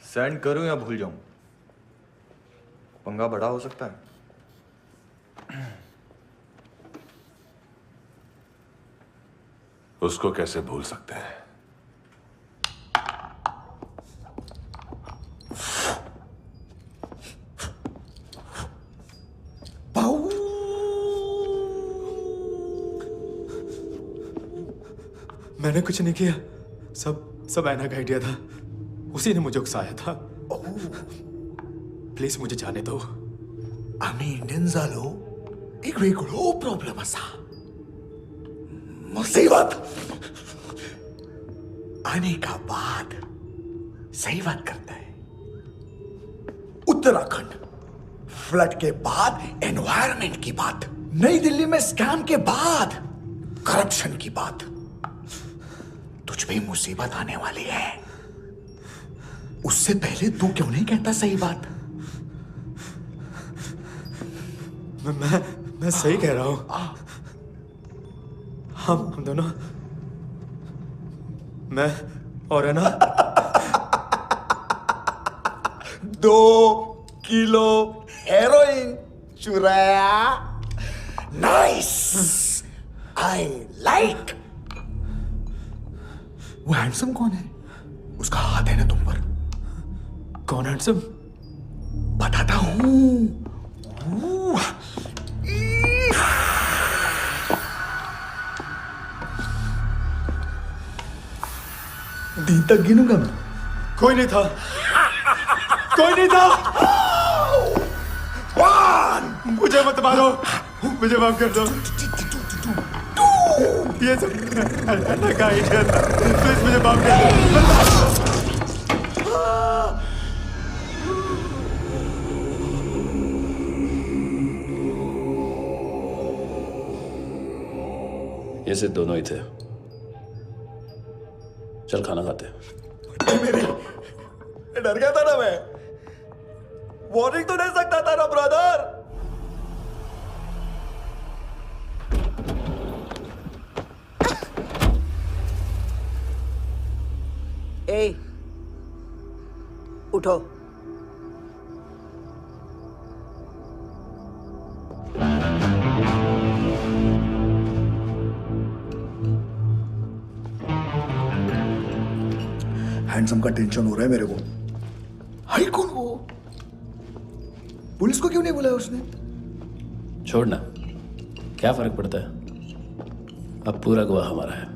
सेंड करूं या भूल जाऊं? पंगा बड़ा हो सकता है। उसको कैसे भूल सकते हैं? मैंने कुछ नहीं किया, सब ऐना का आइडिया था। उसी ने मुझे उकसाया था। प्लीज मुझे जाने दो। आम्ही इंडियन्सालो एक वेगळो प्रॉब्लेम असा, मुसीबत आने का बाद सही बात करता है। उत्तराखंड फ्लड के बाद एनवायरनमेंट की बात, नई दिल्ली में स्कैम के बाद करप्शन की बात। तुझ पे मुसीबत आने वाली है, उससे पहले तू क्यों नहीं कहता सही बात? मैं सही कह रहा हूं। हम दोनों, मैं और है ना 2 किलो हेरोइन चुराया। Nice, I like. वो हैंडसम कौन है? उसका हाथ है ना तुम पर? कौन हैंडसम? बताता हूं। दिन तक गिनूंगा मैं। कोई नहीं था, कोई नहीं था। मुझे मत मारो, मुझे माफ कर दो। ये सब ऐना का आइडिया था। प्लीज मुझे माफ कर दो। ये सिर्फ दोनों ही थे। चल खाना खाते। डर गया था ना मैं। वार्निंग तो दे सकता था ना ब्रदर। ए, उठो। हैंडसम का टेंशन हो रहा है मेरे को। हाई कौन वो? पुलिस को क्यों नहीं बुलाया उसने? छोड़ना, क्या फर्क पड़ता है? अब पूरा गवाह हमारा है।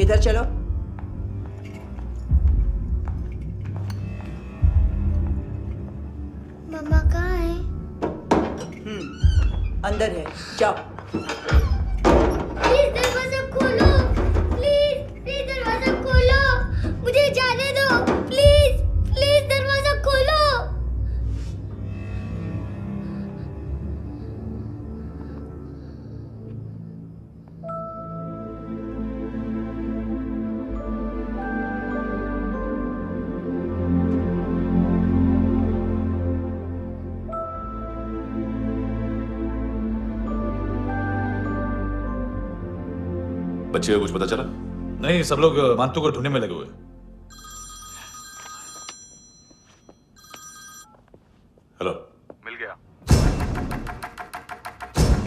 इधर चलो। मम्मा कहाँ है? अंदर है, जाओ। प्लीज दरवाजा खोलो, प्लीज दरवाजा खोलो, मुझे जाने दो, प्लीज दरवाजा खोलो। बच्चे को कुछ पता चला? नहीं, सब लोग मानतू को ढूंढने में लगे हुए। हेलो, मिल गया।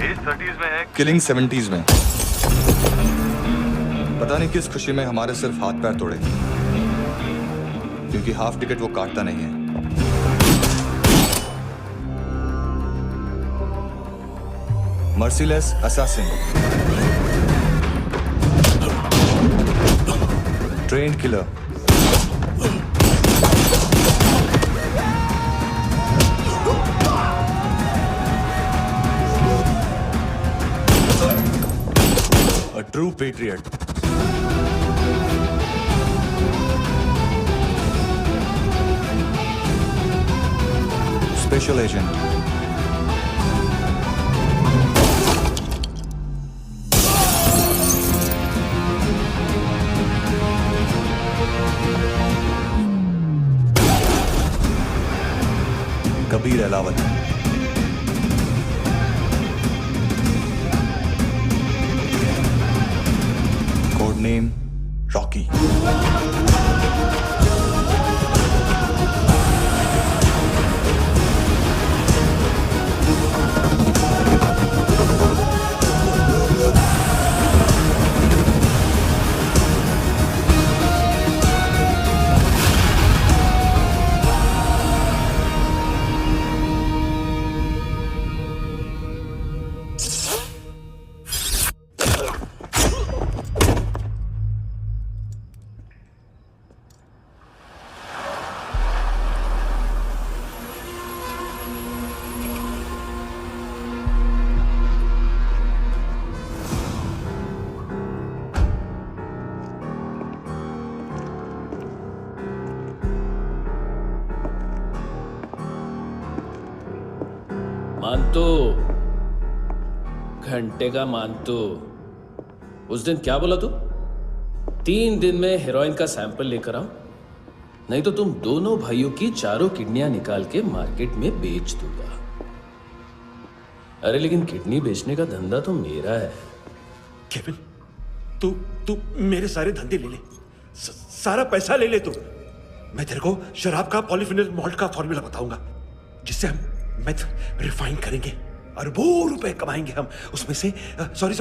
एज 30s में है, किलिंग 70s में। पता नहीं किस खुशी में हमारे सिर्फ हाथ पैर तोड़े, क्योंकि हाफ टिकट वो काटता नहीं है। Merciless assassin, train killer, a true patriot. Special agent. Kabir Ahlawat. Code name Rocky. मानतो, घंटे का मानतो। उस दिन क्या बोला तू? 3 दिन में हेरोइन का सैंपल लेकर आओ, नहीं तो तुम दोनों भाइयों की चारों किडनियां निकाल के मार्केट में बेच दूंगा। अरे लेकिन किडनी बेचने का धंधा तो मेरा है। केविन, तू मेरे सारे धंधे ले ले, सारा पैसा ले ले तू। मैं तेरे को शराब का पॉलीफिनल मॉल्ट का फॉर्मूला बताऊंगा, जिससे हम मेथ रिफाइन करेंगे, अरबों रुपए कमाएंगे हम उसमें से। सॉरी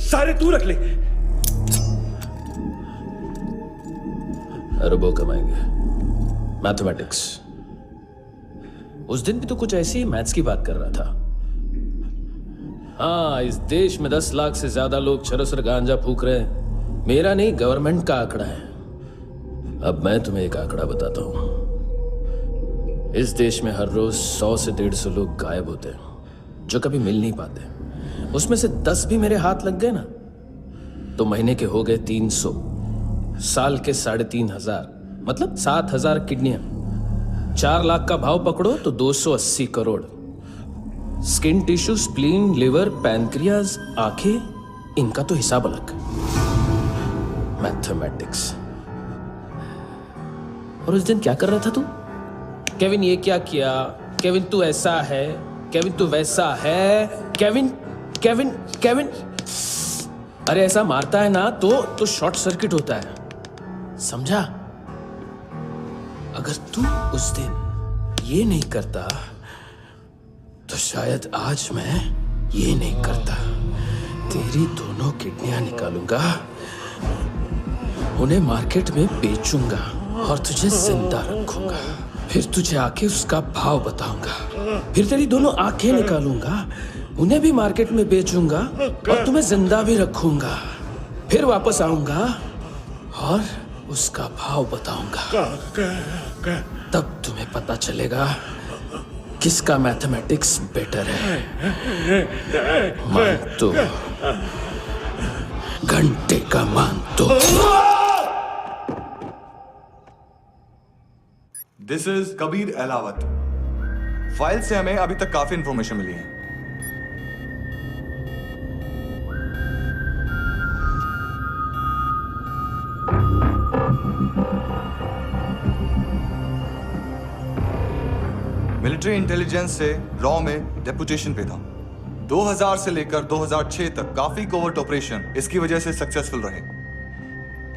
सारे तू रख ले। अरबों कमाएंगे, मैथमेटिक्स। उस दिन भी तो कुछ ऐसी मैथ्स की बात कर रहा था। हाँ, इस देश में 10 लाख से ज्यादा लोग चरस और गांजा फूक रहे हैं। मेरा नहीं, गवर्नमेंट का आंकड़ा है। अब मैं तुम्हें एक आंकड़ा बताता हूं। इस देश में हर रोज 100 से 150 लोग गायब होते हैं, जो कभी मिल नहीं पाते। उसमें से 10 भी मेरे हाथ लग गए ना, तो महीने के हो गए 300, साल के 3500, मतलब 7000 किडनियां। 4 लाख का भाव पकड़ो तो 280 crore. Skin tissue, spleen, liver, pancreas, आंखें, इनका तो हिसाब अलग। मैथमेटिक्स। और उस दिन क्या कर रहा था तू? केविन ये क्या किया, केविन तू ऐसा है, केविन तू वैसा है, केविन केविन केविन। अरे ऐसा मारता है ना तो शॉर्ट सर्किट होता है, समझा? अगर तू उस दिन ये नहीं करता तो शायद आज मैं ये नहीं करता। तेरी दोनों किडनियां निकालूंगा, उन्हें मार्केट में बेचूंगा और तुझे जिंदा रखूंगा। फिर तुझे आके उसका भाव बताऊंगा। फिर तेरी दोनों आंखें निकालूंगा, उन्हें भी मार्केट में बेचूंगा और तुम्हें जिंदा भी रखूंगा। फिर वापस आऊंगा और उसका भाव बताऊंगा। तब तुम्हें पता चलेगा किसका मैथमेटिक्स बेटर है। मानतो, घंटे का मानतो। This is Kabir Ahlawat. File से हमें अभी तक काफी इंफॉर्मेशन मिली है। मिलिट्री इंटेलिजेंस से रॉ में डेपुटेशन पे था। 2000 से लेकर 2006 तक काफी कोवर्ट ऑपरेशन इसकी वजह से सक्सेसफुल रहे,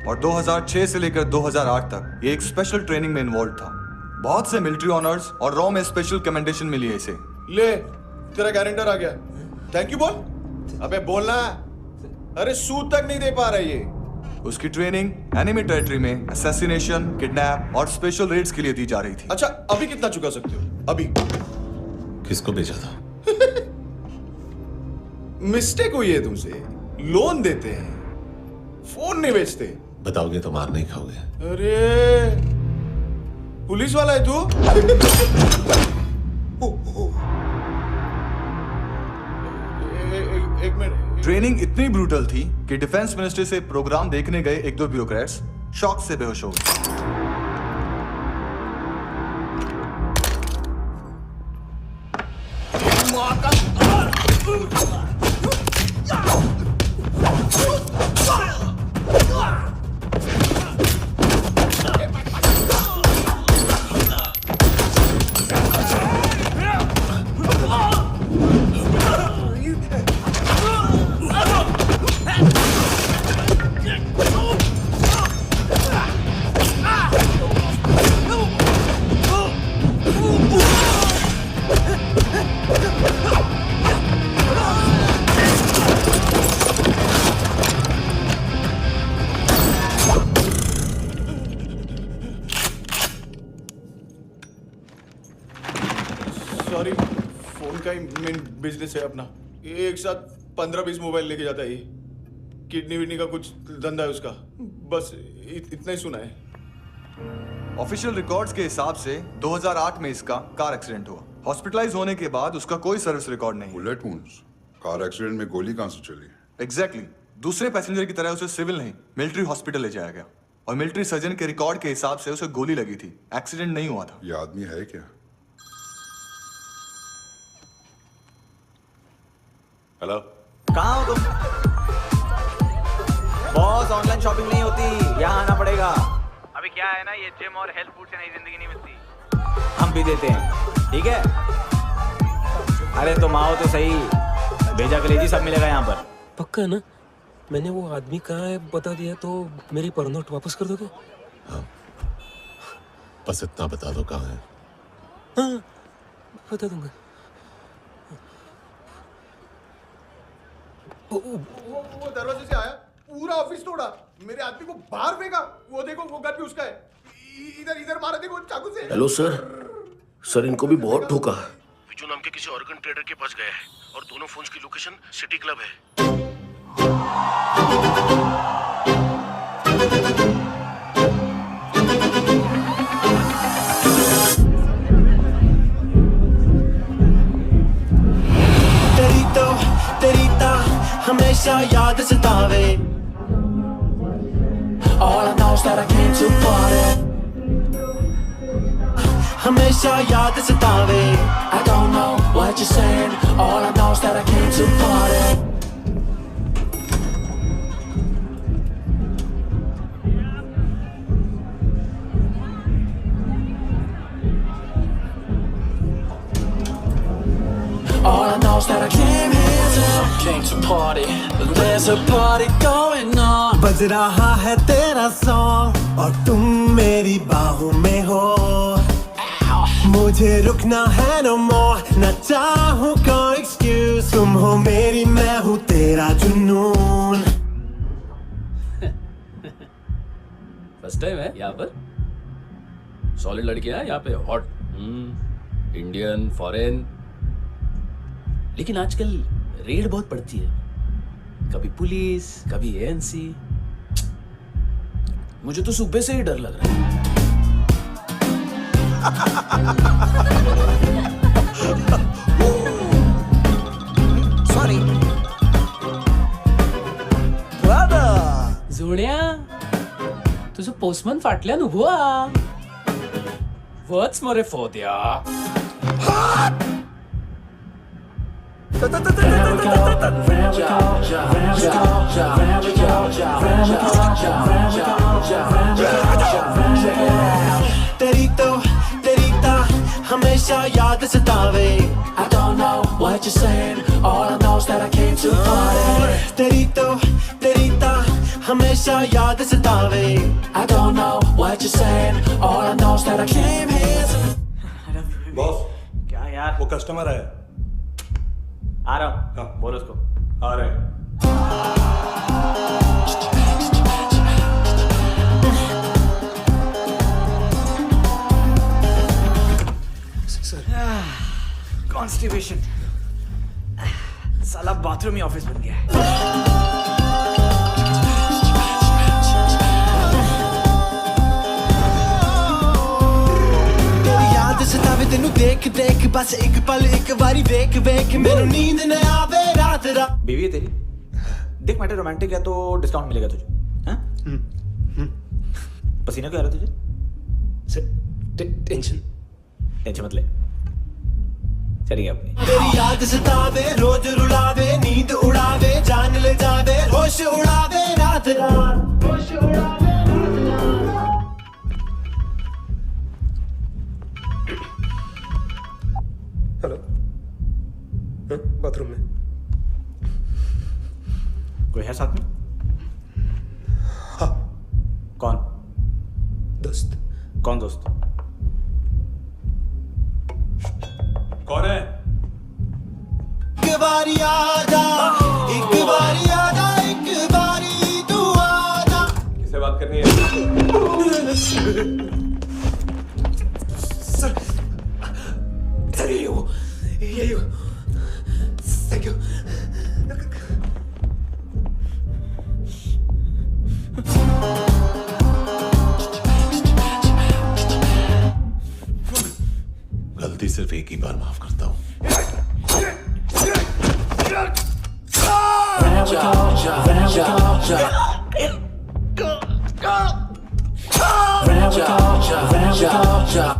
और 2006 से लेकर 2008 तक ये एक स्पेशल ट्रेनिंग में इन्वॉल्व था। बहुत से मिलिट्री ऑनर्स और रॉ में स्पेशल कमेंडेशन मिली है इसे। ले, तेरा गारंटर आ गया। थैंक यू बोल। अबे बोलना। अरे सूद तक नहीं दे पा रहा ये। उसकी ट्रेनिंग एनिमी टेरिटरी में असैसिनेशन, किडनैप और स्पेशल रेड्स के लिए दी जा रही थी। अच्छा, अभी कितना चुका सकते हो? अभी किसको भेजा था? मिस्टेक हुई है तुमसे। लोन देते हैं, फोन नहीं बेचते। बताओगे तो मार नहीं खाओगे। अरे पुलिस वाला है तू? एक मिनट। ट्रेनिंग इतनी ब्रूटल थी कि डिफेंस मिनिस्ट्री से प्रोग्राम देखने गए एक दो ब्यूरोक्रेट्स शॉक से बेहोश हो गए। सॉरी, फोन का ही मेन बिजनेस है अपना। एक साथ 15-20 मोबाइल लेके जाता है ये। किडनी विडनी का कुछ धंधा है उसका। बस इतना ही सुना है। ऑफिशियल रिकॉर्ड्स के हिसाब से 2008 में इसका कार एक्सीडेंट हुआ। हॉस्पिटलाइज होने के बाद उसका कोई सर्विस रिकॉर्ड नहीं। Bullet wounds. कार एक्सीडेंट में गोली कहां से चली? एग्जैक्टली। दूसरे पैसेंजर की तरह उसे सिविल नहीं, मिलिट्री हॉस्पिटल ले जाया गया और मिलिट्री सर्जन के रिकॉर्ड के हिसाब से उसे गोली लगी थी। एक्सीडेंट नहीं हुआ था। ये आदमी है क्या? हेलो, कहाँ हो तुम? बॉस, ऑनलाइन शॉपिंग नहीं होती, यहाँ आना पड़ेगा। अभी क्या है ना, ये जिम और हेल्थ फूड से नई जिंदगी नहीं मिलती। हम भी देते हैं, ठीक है? अरे तुम आओ तो सही, भेजा कलेजी सब मिलेगा यहाँ पर। पक्का ना? मैंने वो आदमी कहाँ है बता दिया तो मेरी परनोट वापस कर दोगे? हाँ, बस इतना बता दो कहाँ है। हाँ, बता दूंगा। वो दरवाजे से आया, पूरा ऑफिस तोड़ा, मेरे आदमी को बाहर फेंका। वो देखो, वो गन भी उसका है। इधर इधर मारा, देखो चाकू से। हेलो सर, इनको भी बहुत ठोका। विजू नाम के किसी ऑर्गन ट्रेडर के पास गया है और दोनों फोन्स की लोकेशन सिटी क्लब है। तेरी ता हमेशा याद सतावे। All I know is that I came to party. हमेशा याद सतावे। I don't know what you're saying. All I know is that I came to party. All I know is that I came to party. There's a party going on. बज रहा है तेरा song और तुम मेरी बाहों में हो। मुझे रुकना है no more, न चाहूँ कोई excuse। तुम हो मेरी, मैं हूँ तेरा जुनून। फर्स्ट टाइम है यहाँ पर। सॉलिड लड़कियां हैं यहाँ पे, हॉट इंडियन, फॉरेन। लेकिन आजकल रेड बहुत पड़ती है, कभी पुलिस, कभी एएनसी। मुझे तो सुबह से ही डर लग रहा है। सॉरी जोड्या, तुझं पोस्टमन फाटल्यान उभो हा. वच मरे फोद्या. तेरी ता हमेशा याद सतावे. I don't know what you're saying. All I know is that I came to party. तेरी ता हमेशा याद सतावे. I don't know what you're saying. All I know is that I came here to... boss, क्या यार? वो customer है. आ रहा हूँ. बोलो उसको. आ रहे हैं. कॉन्स्टिपेशन, साला बाथरूम ही ऑफिस बन गया है। तेरी याद सतावे तेनू देख देख, बस एक पल एक बारी वेख वेख, मैनू नींद न आवे रात रात। बीवी है तेरी? देख मैटर रोमांटिक है तो डिस्काउंट मिलेगा तुझे। हाँ? पसीना क्यों आ रहा है तुझे? टेंशन मत ले, चलिए अपनी। तेरी याद सतावे रोज रुलावे, नींद उड़ावे, जान ले जावे, होश उड़ावे रात रात, होश उड़ावे रात रात। हेलो, बाथरूम में कोई है साथ में? हाँ। कौन? दोस्त। कौन दोस्त? कौन है? एक बारी आजा, एक बारी आजा, एक बारी तू आजा। किससे बात करनी है? सर यही हो, यही हो। Thank you. गलती सिर्फ एक ही बार माफ करता हूं।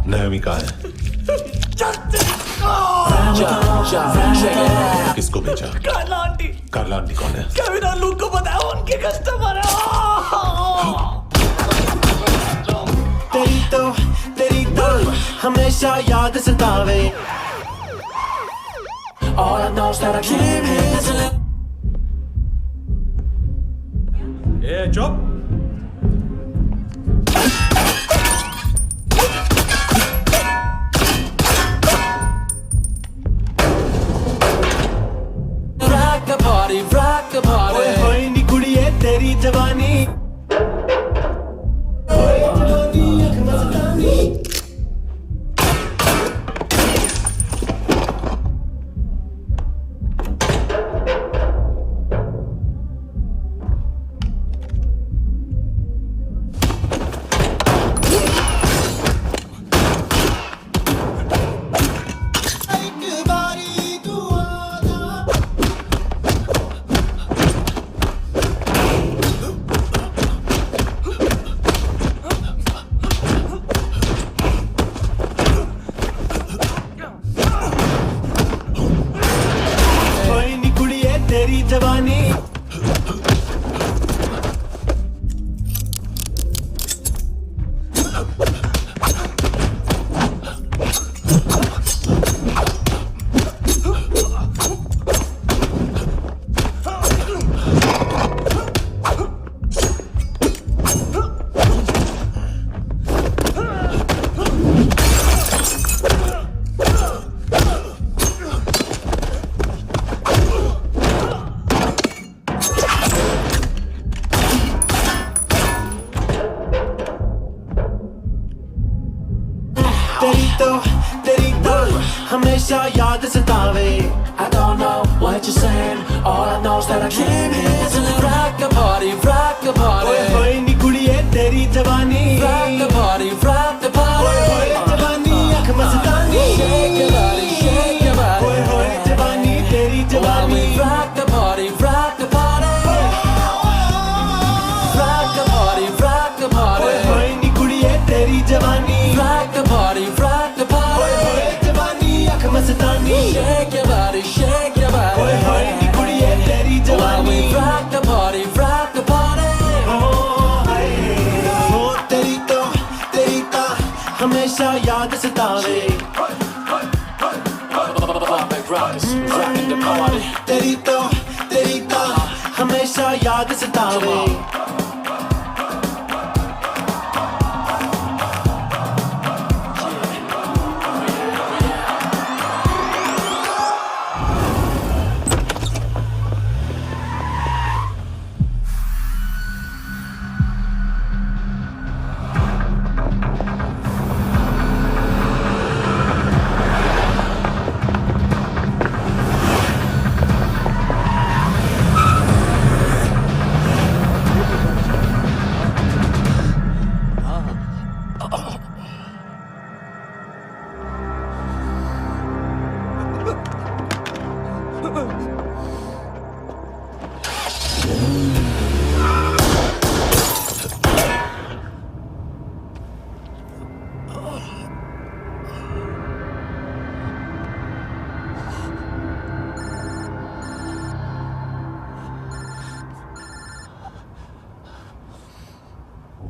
नायमी कहाँ है? किसको भेजा? कार्ला आंटी। कार्ला आंटी कौन है? केविन और लूक को बताया, उनके कस्टमर है। तेरी तो हमेशा याद सतावे। All I know is that I came here to live. ए चुप। rock the party। ओए होए नी कुड़िए तेरी जवानी, ओए जवानी अख मस्तानी। जवानी तेरी तो हमेशा याद सतावे। I don't know what you're saying, all I know is that I came here to rock the party, rock the party। ओए होए नी कुड़िए तेरी जवानी, rock the party, rock the party। ओए होए जवानी अख मस्तानी, shake your body, shake your body। ओए होए जवानी तेरी जवानी, rock the party, rock the party। rock the party, rock the party। ओए होए नी कुड़िए तेरी जवानी, rock the party, rock the party। ओए होए जवानी अख मस्तानी, shake your body, shake your body। ओए होए नी कुड़िए तेरी जवानी, rock the party, rock the party। ओ तेरी तो हमेशा याद सतावे। तेरी तो हमेशा याद सतावे।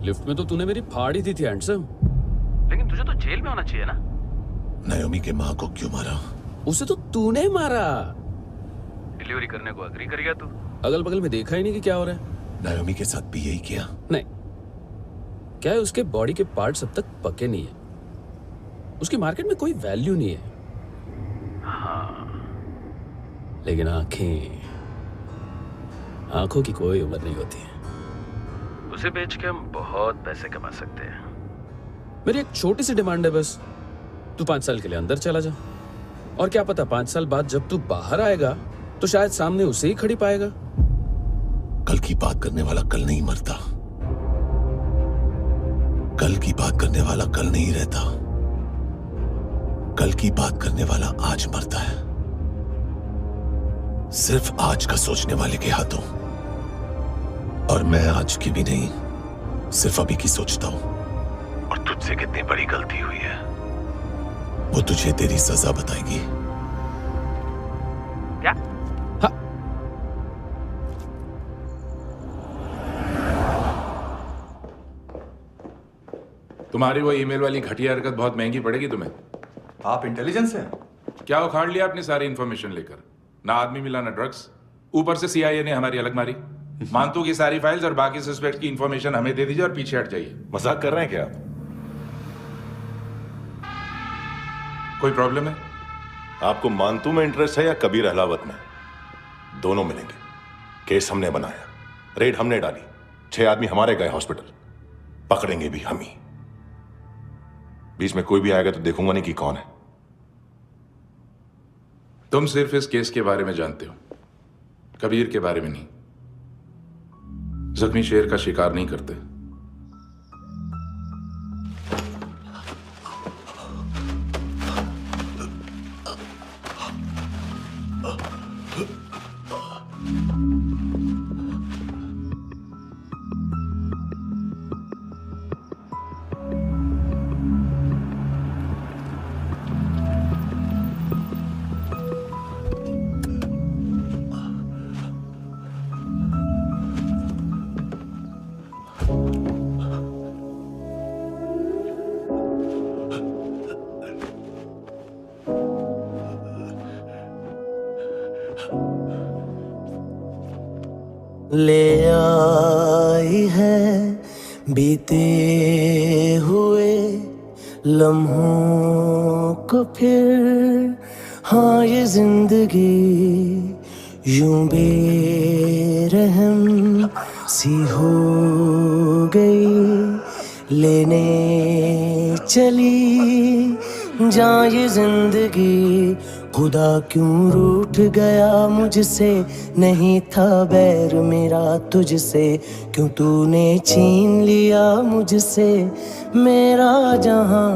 लिफ्ट में तो तूने मेरी फाड़ ही दी थी हैंडसम। लेकिन तुझे तो जेल में होना चाहिए ना। नायोमी के माँ को क्यों मारा? उसे तो तूने मारा। डिलीवरी करने को अग्री कर गया तू। अगल बगल में देखा ही नहीं कि क्या हो रहा है। नायोमी के साथ भी यही किया? नहीं, क्या है उसके बॉडी के पार्ट्स अब तक पके नहीं है। उसकी मार्केट में कोई वैल्यू नहीं है। हाँ, लेकिन आंखों की कोई उम्र नहीं होती है। उसे बेच के हम बहुत पैसे कमा सकते हैं। मेरी एक छोटी सी डिमांड है बस, तू 5 साल के लिए अंदर चला जा, और क्या पता 5 साल बाद जब तू बाहर आएगा तो शायद सामने उसे ही खड़ी पाएगा। कल की बात करने वाला कल नहीं मरता। कल की बात करने वाला कल नहीं रहता। कल की बात करने वाला आज मरता है। सिर्फ आज का सोचने वाले के हाथों। और मैं आज की भी नहीं, सिर्फ अभी की सोचता हूं। और तुझसे कितनी बड़ी गलती हुई है वो तुझे तेरी सजा बताएगी। क्या? हाँ। तुम्हारी वो ईमेल वाली घटिया हरकत बहुत महंगी पड़ेगी तुम्हें। आप इंटेलिजेंस हैं? क्या उखाड़ लिया अपनी सारी इंफॉर्मेशन लेकर? ना आदमी मिला ना ड्रग्स, ऊपर से CIA ने हमारी अलग मारी। मानतू की सारी फाइल्स और बाकी सस्पेक्ट की इंफॉर्मेशन हमें दे दीजिए और पीछे हट जाइए। मजाक कर रहे हैं क्या? कोई प्रॉब्लम है? आपको मानतू में इंटरेस्ट है या कबीर अहलावत में? दोनों मिलेंगे। केस हमने बनाया, रेड हमने डाली, 6 आदमी हमारे गए हॉस्पिटल, पकड़ेंगे भी हम ही। बीच में कोई भी आएगा तो देखूंगा नहीं कि कौन है। तुम सिर्फ इस केस के बारे में जानते हो, कबीर के बारे में नहीं। जख्मी शेर का शिकार नहीं करते। ले आई है बीते हुए लम्हों को फिर, हाँ ये जिंदगी यूं बेरहम सी हो गई, लेने चली जा ये जिंदगी। खुदा क्यों रूठ गया मुझसे, नहीं था बैर मेरा तुझसे, क्यों तूने छीन लिया मुझसे मेरा जहां।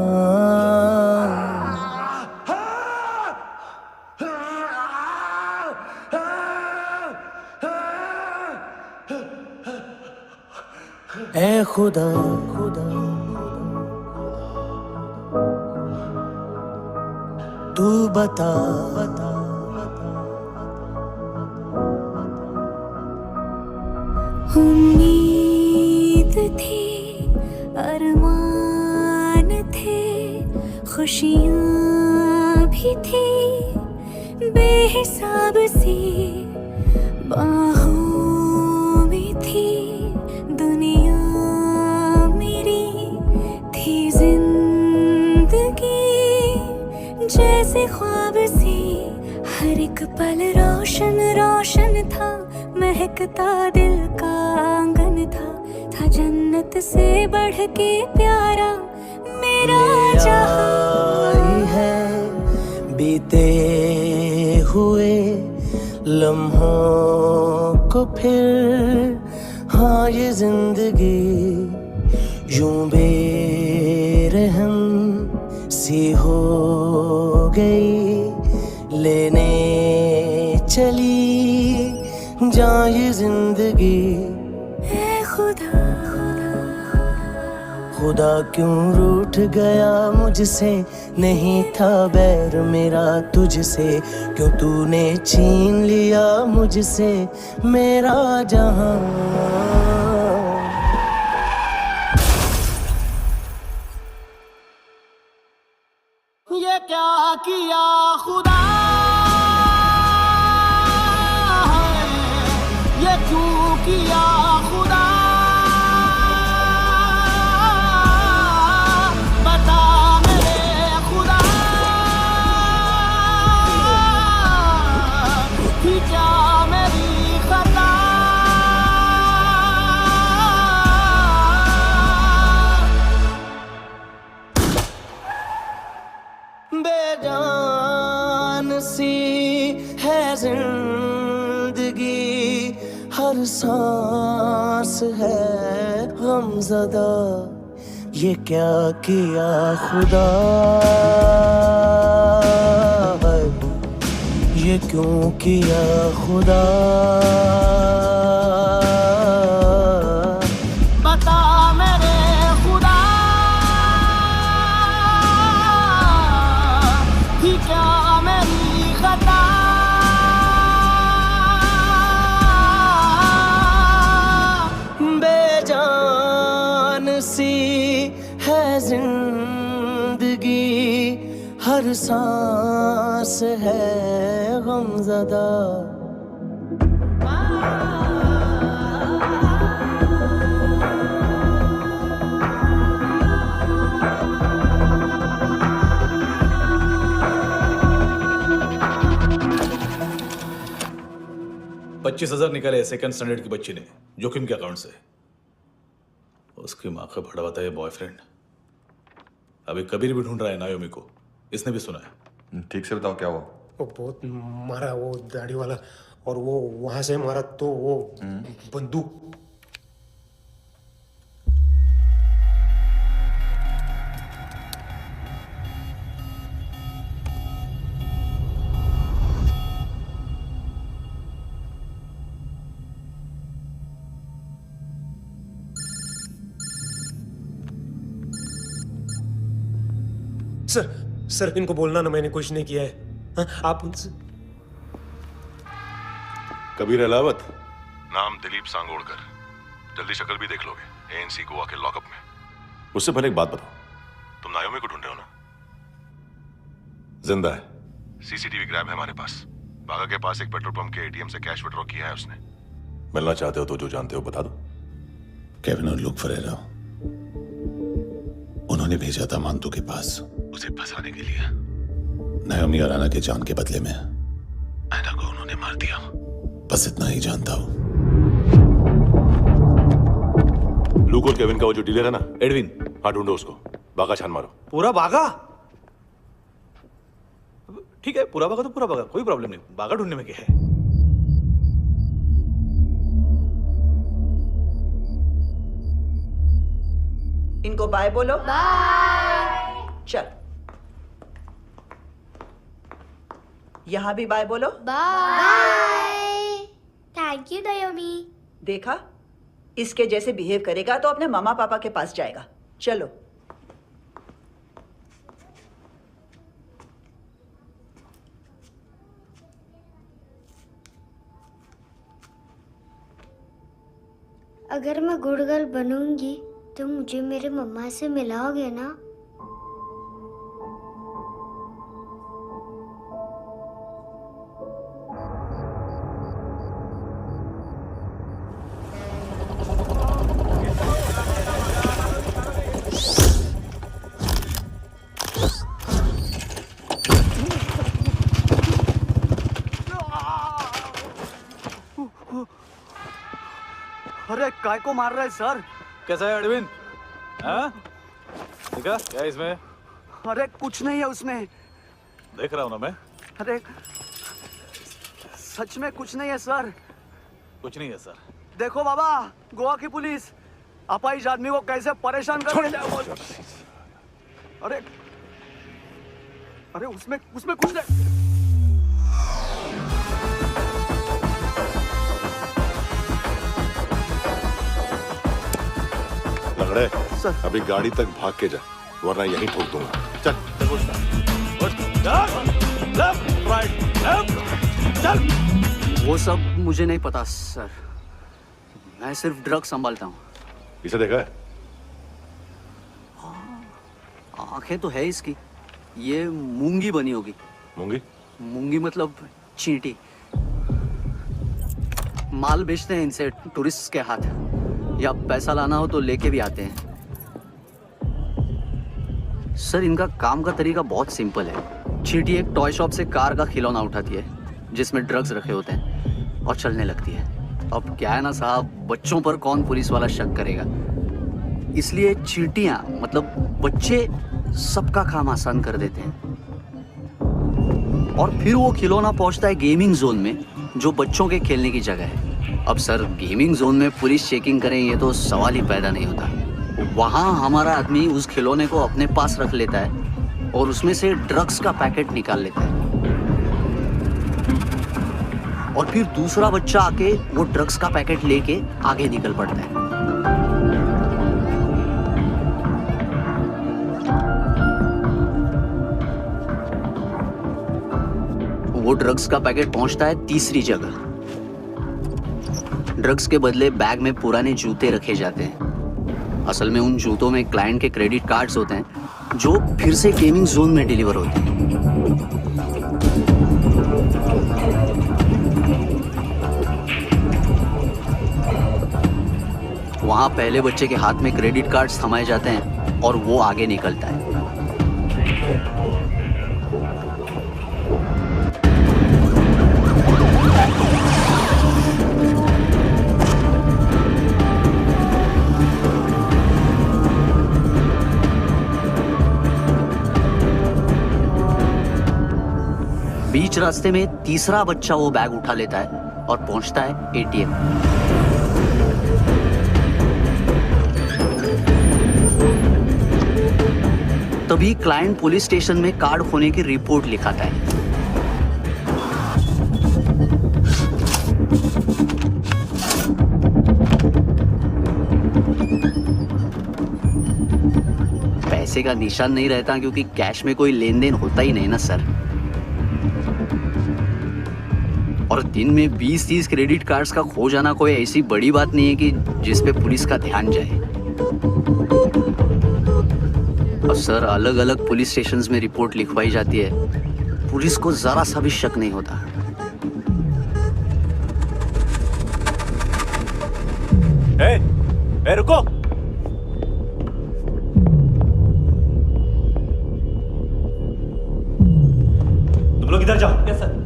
ऐ खुदा तू बता उम्मीद थी, अरमान थे, खुशियाँ भी थी, बेहिसाब सी बाहों में थी दुनिया मेरी, थी जिंदगी जैसे ख्वाब सी, हर एक पल रोशन रोशन था, महकता दिल का आंगन था जन्नत से बढ़ के प्यारा मेरा जहां है। बीते हुए लम्हों को फिर, हाँ ये जिंदगी यूं हम सी हो गई, लेने चली जान ये जिंदगी। ऐ खुदा खुदा क्यों रूठ गया मुझसे, नहीं था बैर मेरा तुझसे, क्यों तूने छीन लिया मुझसे मेरा जहां। ये क्या किया खुदा, ये क्यों किया खुदा, बता मेरे खुदा, कि क्या मेरी खता। बेजान सी है जिंदगी, हर सांस है गमज़दा, ये क्या किया खुदा, ये क्यों किया खुदा, बता मेरे खुदा, कि क्या मेरी खता। बेजान सी है जिंदगी, हर सांस है गमज़दा। $25,000 निकाले सेकंड स्टैंडर्ड की बच्ची ने जोखिम के अकाउंट से। उसकी माँ का भड़वाता है बॉयफ्रेंड। अभी कबीर भी ढूंढ रहा है नायोमी को, इसने भी सुना है। ठीक से बताओ क्या हुआ। वो बहुत मारा, वो दाढ़ी वाला, और वो वहां से मारा तो वो बंदूक। सर इनको बोलना ना मैंने कुछ नहीं किया है। हाँ, आप उनसे। कबीर अलावत, नाम दिलीप सांगोड़कर। जल्दी शक्ल भी देख लोगे एएनसी गोवा के लॉकअप में। उससे पहले एक बात बताओ, तुम नायोमी को ढूंढ रहे हो ना? जिंदा है, सीसीटीवी ग्रैब है हमारे पास। बागा के पास एक पेट्रोल पंप के एटीएम से कैश विड्रॉ किया है उसने। मिलना चाहते हो तो जो जानते हो बता दो। केविन और लुक फरेरा, उन्होंने भेजा था मांतू के पास उसे फंसाने के लिए। नायोमी अराना के जान के बदले में ऐना को उन्होंने मार दिया। बस इतना ही जानता हूं। लुक और केविन का वो जो डीलर है ना, एडविन, हाँ ढूंढो उसको। बागा छान मारो। पूरा बागा? ठीक है, पूरा बागा तो पूरा बागा, कोई प्रॉब्लम नहीं। बागा ढूंढने में क्या है। इनको बाय बोलो। बाय। चल, यहां भी बाय बोलो। बाय। Thank you नायोमी। देखा, इसके जैसे बिहेव करेगा तो अपने मामा पापा के पास जाएगा। चलो। अगर मैं गुड गर्ल बनूंगी तो मुझे मेरे मम्मा से मिलाओगे ना? अरे काय को मार रहा है सर? कैसा है एडविन? हाँ? देखा क्या है इसमें? अरे कुछ नहीं है उसमें। देख रहा हूं ना मैं। अरे सच में कुछ नहीं है सर। कुछ नहीं है सर। देखो बाबा, गोवा की पुलिस अपाहिज आदमी को कैसे परेशान कर रही है। अरे अरे उसमें उसमें कुछ नहीं। लंगड़े सर अभी गाड़ी तक भाग के जा, वरना यहीं ठोक दूंगा। चल वो सब मुझे नहीं पता सर, मैं सिर्फ ड्रग संभालता हूँ। इसे देखा है? आंखें तो है इसकी, ये मूंगी बनी होगी। मूंगी? मूंगी मतलब चींटी। माल बेचते हैं इनसे टूरिस्ट के हाथ, या पैसा लाना हो तो लेके भी आते हैं। सर इनका काम का तरीका बहुत सिंपल है। चींटी एक टॉय शॉप से कार का खिलौना उठाती है जिसमें ड्रग्स रखे होते हैं और चलने लगती है। अब क्या है ना साहब, बच्चों पर कौन पुलिस वाला शक करेगा, इसलिए चींटियां मतलब बच्चे सबका काम आसान कर देते हैं। और फिर वो खिलौना पहुंचता है गेमिंग जोन में, जो बच्चों के खेलने की जगह है। अब सर गेमिंग जोन में पुलिस चेकिंग करें ये तो सवाल ही पैदा नहीं होता। वहां हमारा आदमी उस खिलौने को अपने पास रख लेता है और उसमें से ड्रग्स का पैकेट निकाल लेता है, और फिर दूसरा बच्चा आके वो ड्रग्स का पैकेट लेके आगे निकल पड़ता है। वो ड्रग्स का पैकेट पहुंचता है तीसरी जगह। ड्रग्स के बदले बैग में पुराने जूते रखे जाते हैं। असल में उन जूतों में क्लाइंट के क्रेडिट कार्ड्स होते हैं जो फिर से गेमिंग जोन में डिलीवर होते हैं। वहां पहले बच्चे के हाथ में क्रेडिट कार्ड्स थमाए जाते हैं और वो आगे निकलता है। बीच रास्ते में तीसरा बच्चा वो बैग उठा लेता है और पहुंचता है एटीएम। तभी क्लाइंट पुलिस स्टेशन में कार्ड खोने की रिपोर्ट लिखाता है। पैसे का निशान नहीं रहता क्योंकि कैश में कोई लेन देन होता ही नहीं ना सर। और दिन में 20-30 क्रेडिट कार्ड्स का खो जाना कोई ऐसी बड़ी बात नहीं है कि जिस पे पुलिस का ध्यान जाए। और सर अलग अलग पुलिस स्टेशंस में रिपोर्ट लिखवाई जाती है, पुलिस को जरा सा भी शक नहीं होता। ए, रुको। तुम लोग इधर जाओ। Yes sir.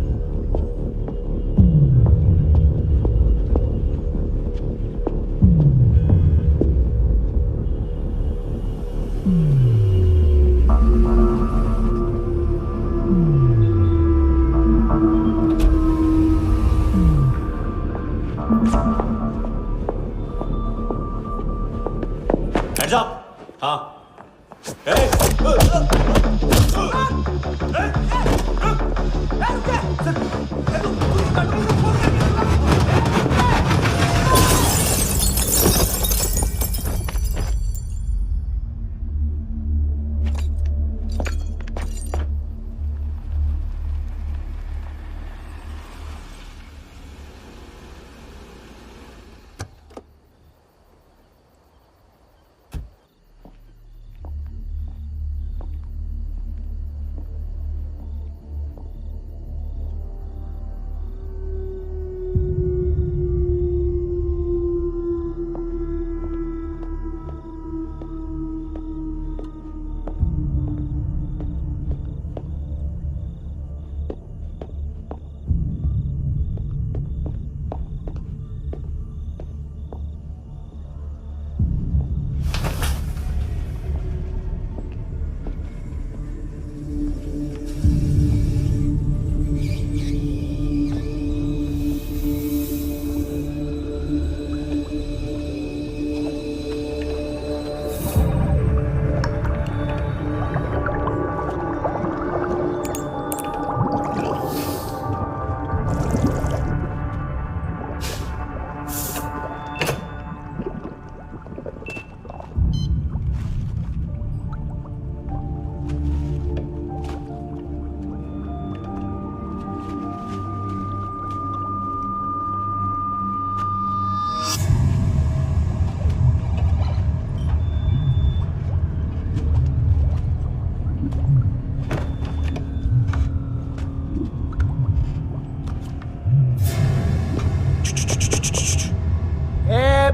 Hands up! हाँ।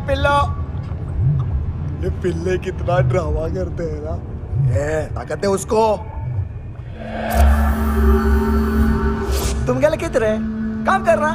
पिल्लो। ये पिल्ले कितना ड्रामा करते हैं ना। ये ताकत है उसको। तुम क्या लिखते रहे? काम कर रहा।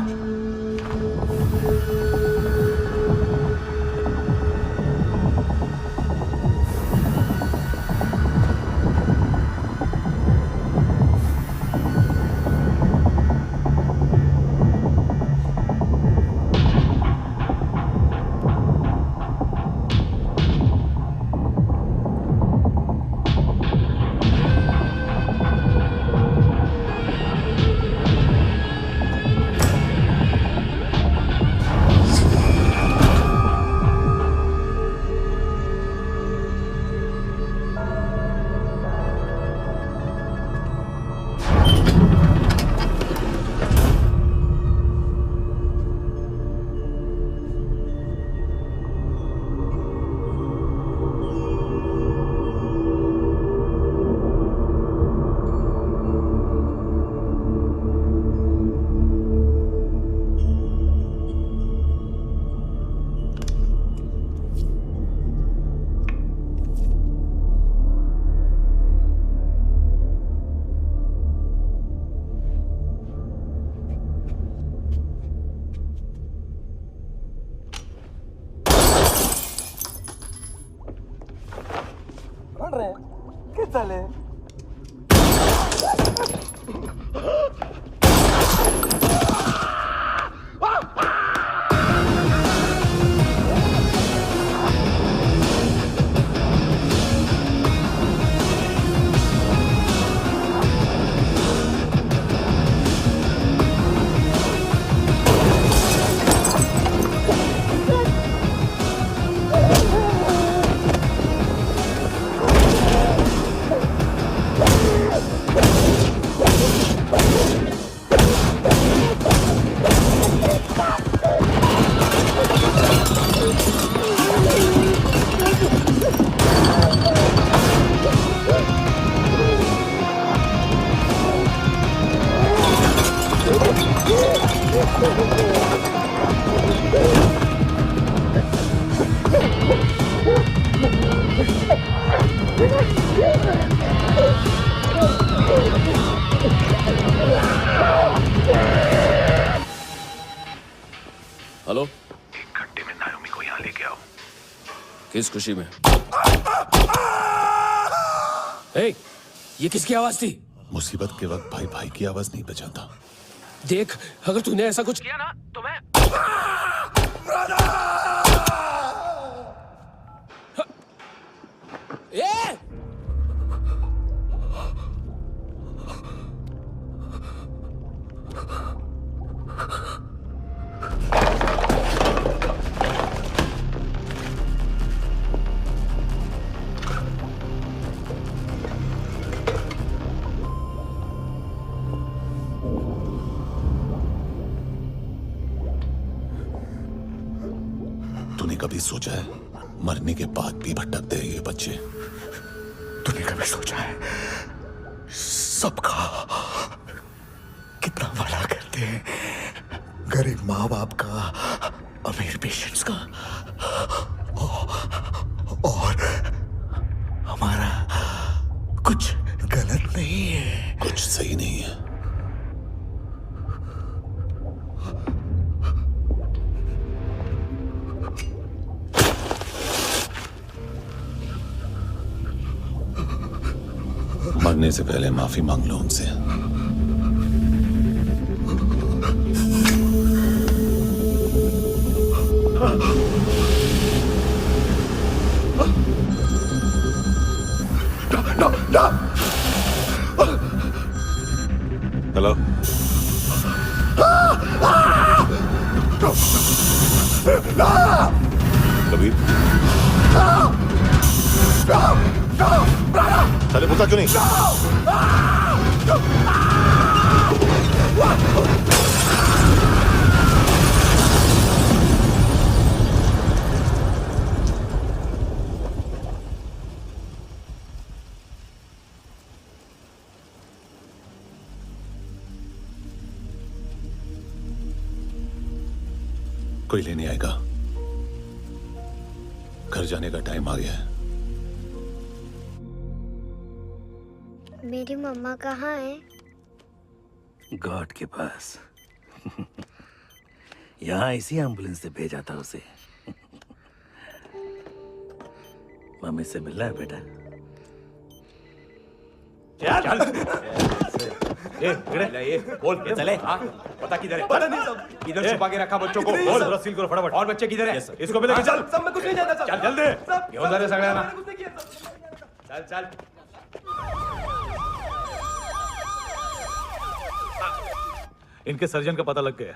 हेलो, 1 घंटे में नायोमी को यहाँ लेके आओ। किस खुशी में? ए, ये किसकी आवाज थी? मुसीबत के वक्त भाई भाई की आवाज नहीं बचाता। देख, अगर तूने ऐसा कुछ किया ना तो मैं ए! तूने कभी सोचा है मरने के बाद भी भटकते हैं ये बच्चे? तूने कभी सोचा है सबका कितना भला करते हैं? गरीब माँ बाप का, अमीर पेशेंट्स का, और हमारा कुछ गलत नहीं है। कुछ सही नहीं है। मरने से पहले माफी मांग लो उनसे। हेलो, कबीर, चले पूछा क्यों नहीं? कोई लेने आएगा? घर जाने का टाइम आ गया है। मेरी मम्मा कहाँ है? गॉड के पास। यहाँ इसी एम्बुलेंस से भेजा था उसे। मम्मी से मिलना है बेटा। चल ये बोल ये चले। हाँ पता किधर है? पता नहीं सब इधर छुपा के रखा बच्चों को। बोल जरा सील करो फटाफट। और बच्चे किधर है? इसको भी लेके चल। सब मैं कुछ नहीं जानता। चल जल्दी घेऊन जा रे सगळ्यांना। चल चल इनके सर्जन का पता लग गया।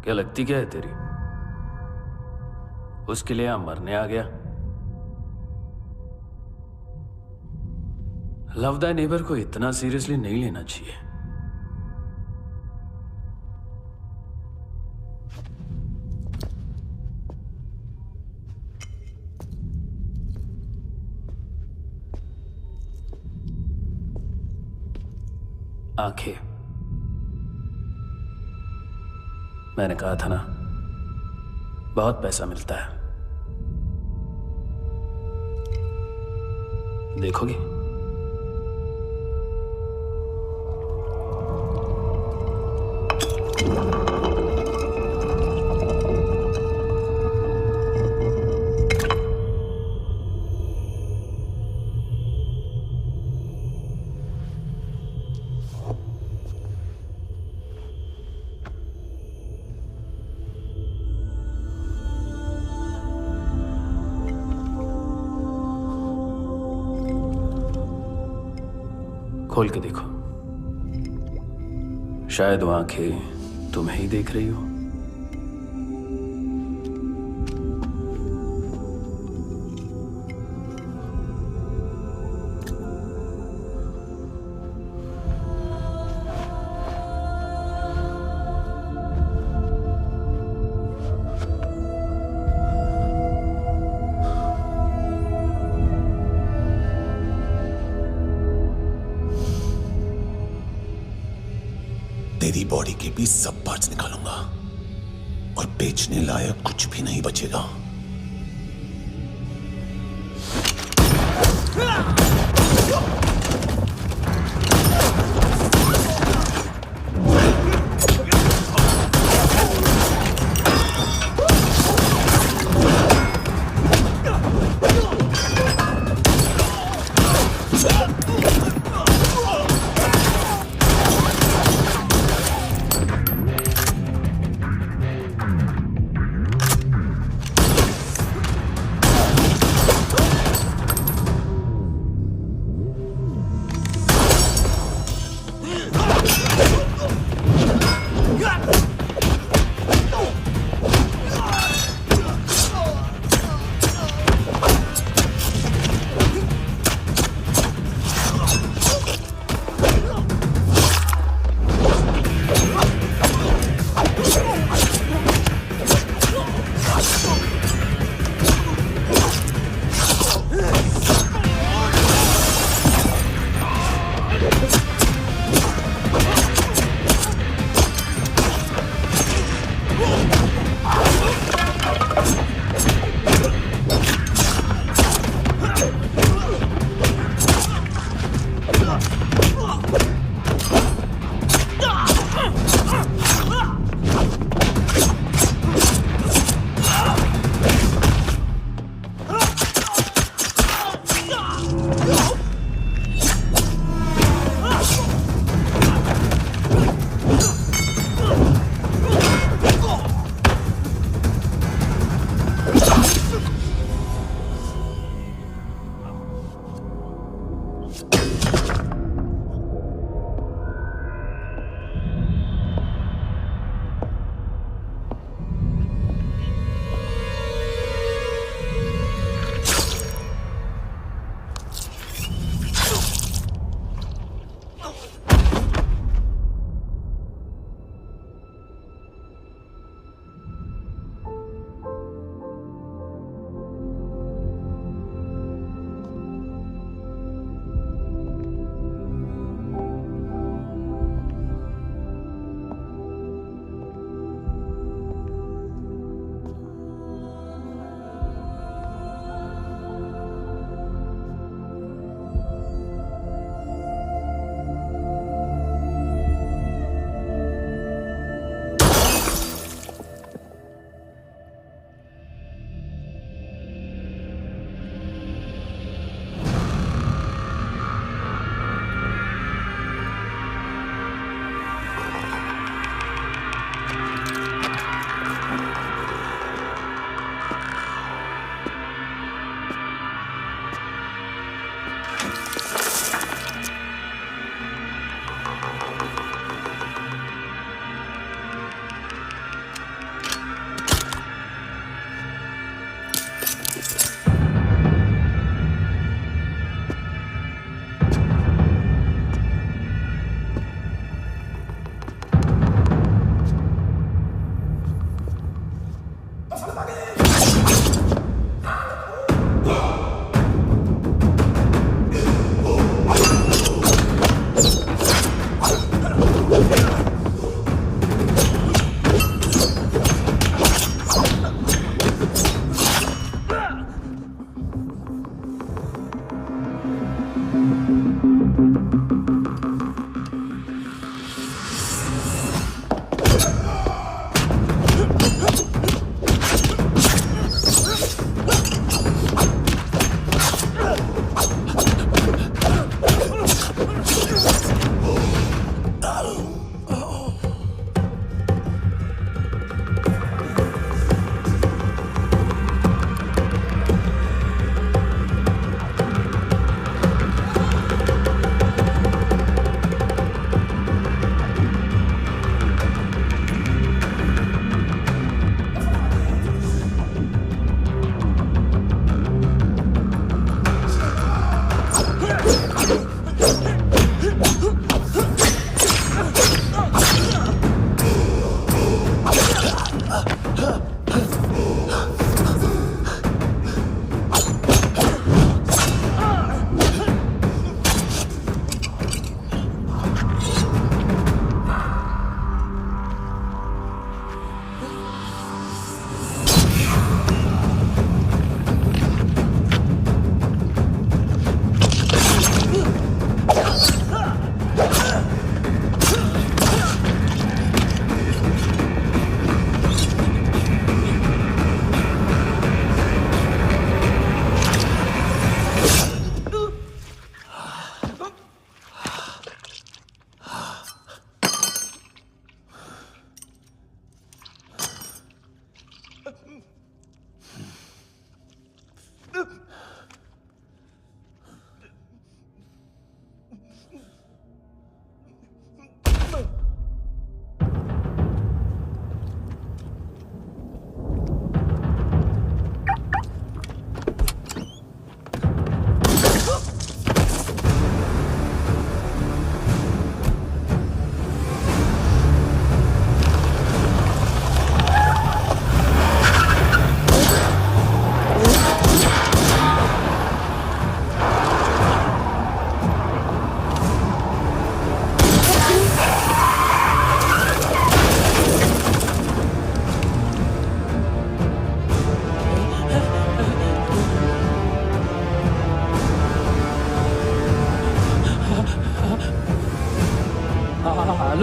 क्या लगती क्या है तेरी? उसके लिए यहां मरने आ गया? लव द नेबर को इतना सीरियसली नहीं लेना चाहिए। आंखें, मैंने कहा था ना, बहुत पैसा मिलता है। देखोगे? खोल के देखो, शायद वो आंखें तुम्हें ही देख रही हो। तेरी बॉडी के भी सब पार्ट्स निकालूंगा और बेचने लायक कुछ भी नहीं बचेगा।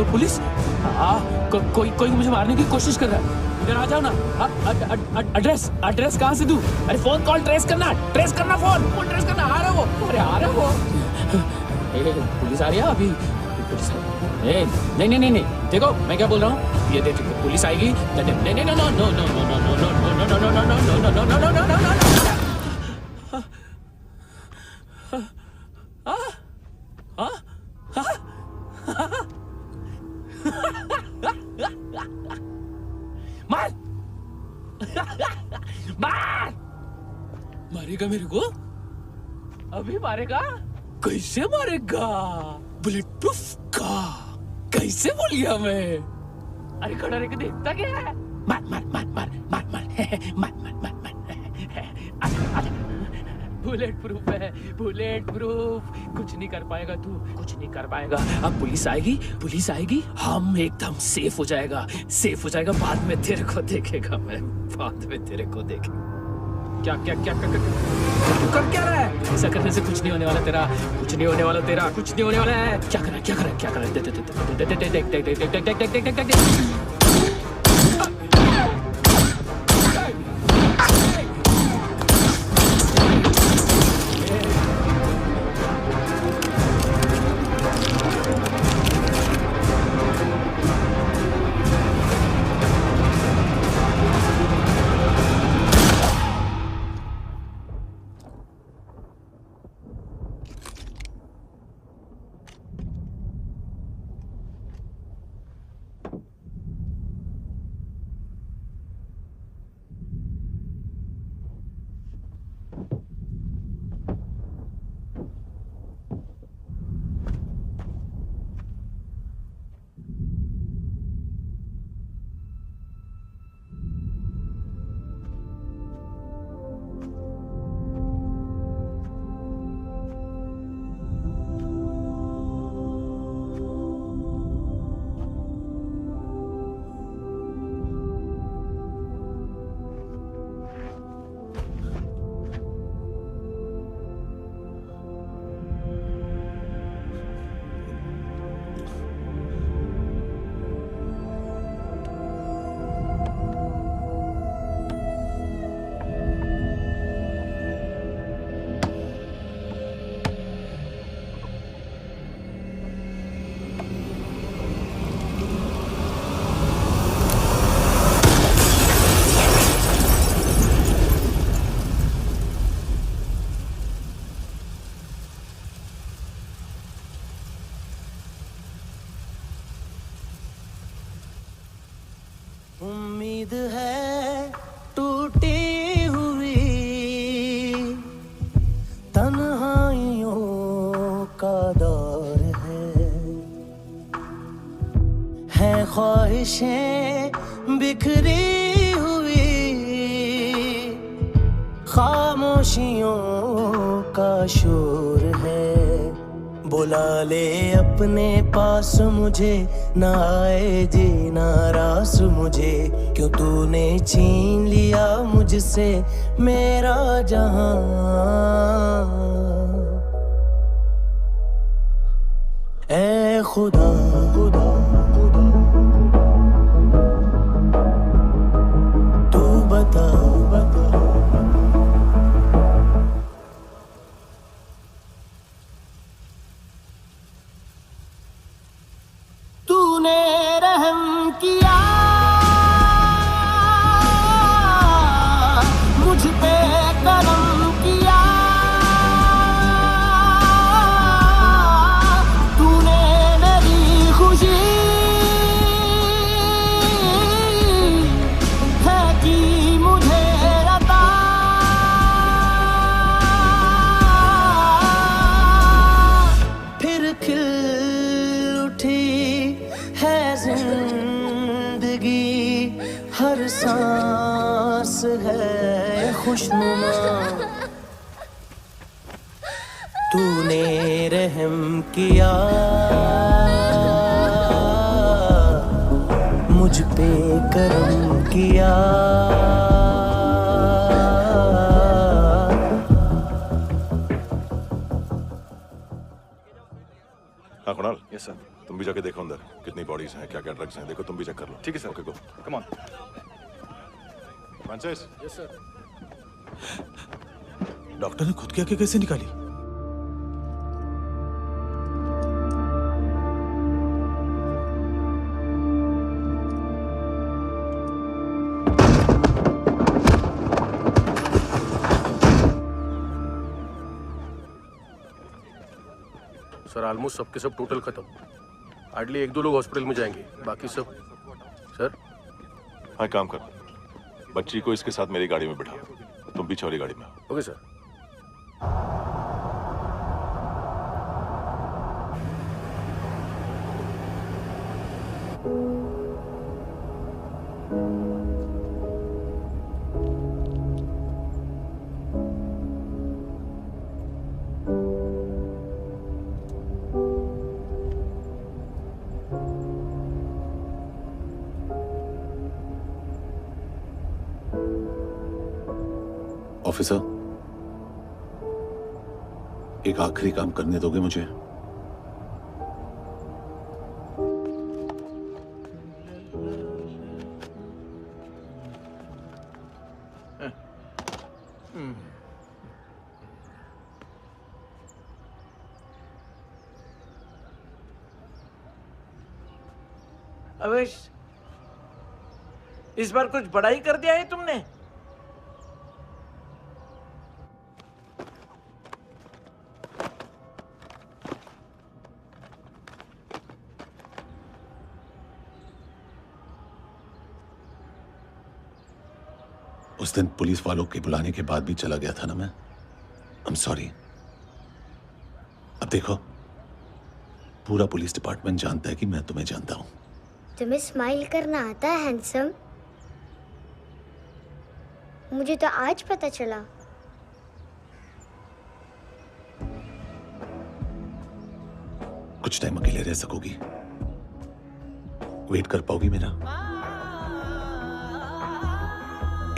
Hello police. कोई कोई मुझे मारने की कोशिश कर रहा है। इधर आ जाओ ना। एड्रेस एड्रेस कहाँ से दूं? अरे फोन कॉल ट्रेस करना फोन ट्रेस करना। आ रहा वो, अरे आ रहा वो। पुलिस आ रही है अभी। पुलिस नहीं, देखो मैं क्या बोल रहा हूँ। ये देखो पुलिस आएगी। नहीं no no no no no no no no no no no no no no no no no. मार मार मारेगा मेरे को? अभी मारेगा? कैसे मारेगा? बुलेट प्रूफ का कैसे बोल गया मैं? अरे खड़ा रह के देखता क्या है? मार मार मार मार मार मार मार मार मार मार। बुलेट प्रूफ है, बुलेट प्रूफ। कुछ नहीं कर पाएगा तू, कुछ नहीं कर पाएगा। अब पुलिस आएगी, हम एकदम सेफ हो जाएगा। बाद में तेरे को देखेगा मैं, बाद में तेरे को देखेगा। क्या क्या क्या क्या कर क्या रहा है? ऐसा करने से कुछ नहीं होने वाला तेरा, कुछ नहीं होने वाला है। क्या कर रहा है? देख। उम्मीद है टूटी हुई तन्हाइयों का दौर है ख्वाहिशें बिखरी हुई खामोशियों का शोर है। बुला ले अपने पास मुझे, ना आए जी नाराज मुझे, क्यों तूने छीन लिया मुझसे मेरा जहां। ऐ खुदा खुदा तू बता तूने रहम किया मुझ पे, करम किया तूने मेरी खुशी है कि मुझे अता। फिर खिल उठी है जिंदगी, हर सांस है खुशनुमा। तूने रहम किया मुझ पे, करम किया। हाँ कुणाल, यस सर, तुम भी जाके देखो अंदर कितनी बॉडीज हैं, क्या क्या ड्रग्स हैं, देखो तुम भी चेक कर लो। ठीक है sir. Okay go. Come on. Francis. Yes sir. Doctor ने खुद की आंखें कैसे निकाली? सर ऑलमोस्ट सबके सब टोटल खत्म। हार्डली 1-2 लोग हॉस्पिटल में जाएंगे, बाकी सब। सर हाँ काम कर, बच्ची को इसके साथ मेरी गाड़ी में बिठा, तुम पीछे वाली गाड़ी में। Okay sir. ऑफिसर, एक आखिरी काम करने दोगे मुझे? अवेश, इस बार कुछ बड़ा ही कर दिया है तुमने। उस दिन पुलिस वालों के बुलाने के बाद भी चला गया था ना मैं। I am sorry. अब देखो, पूरा पुलिस डिपार्टमेंट जानता है कि मैं तुम्हें जानता हूं। तुम्हें स्माइल करना आता है हैंडसम? मुझे तो आज पता चला। कुछ टाइम अकेले रह सकोगी? वेट कर पाओगी मेरा?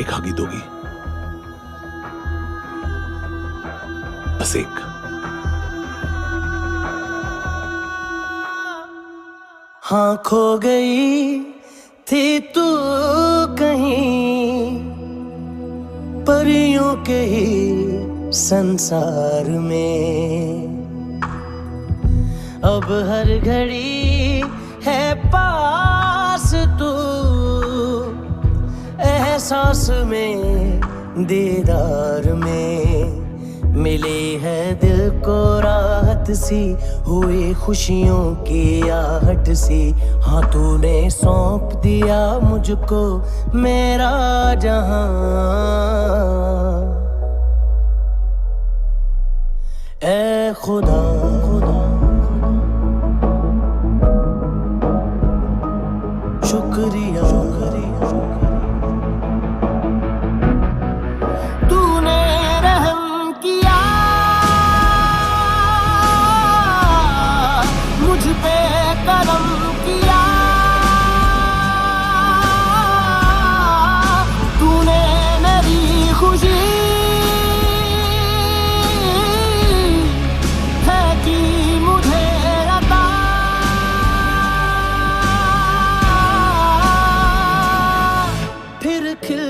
एक आगी दोगी? बस एक। हाँ खो गई थी तू कहीं परियों के ही संसार में, अब हर घड़ी है पास तू, एहसास में दीदार में, मिली है दिल को राहत सी, हुई खुशियों की आहट सी। हाँ तूने सौंप दिया मुझको मेरा जहां, ए खुदा शुक्रिया तूने रहम किया मुझ पे, करम किया तूने, मेरी खुशी है कि मुझे अता, फिर खिल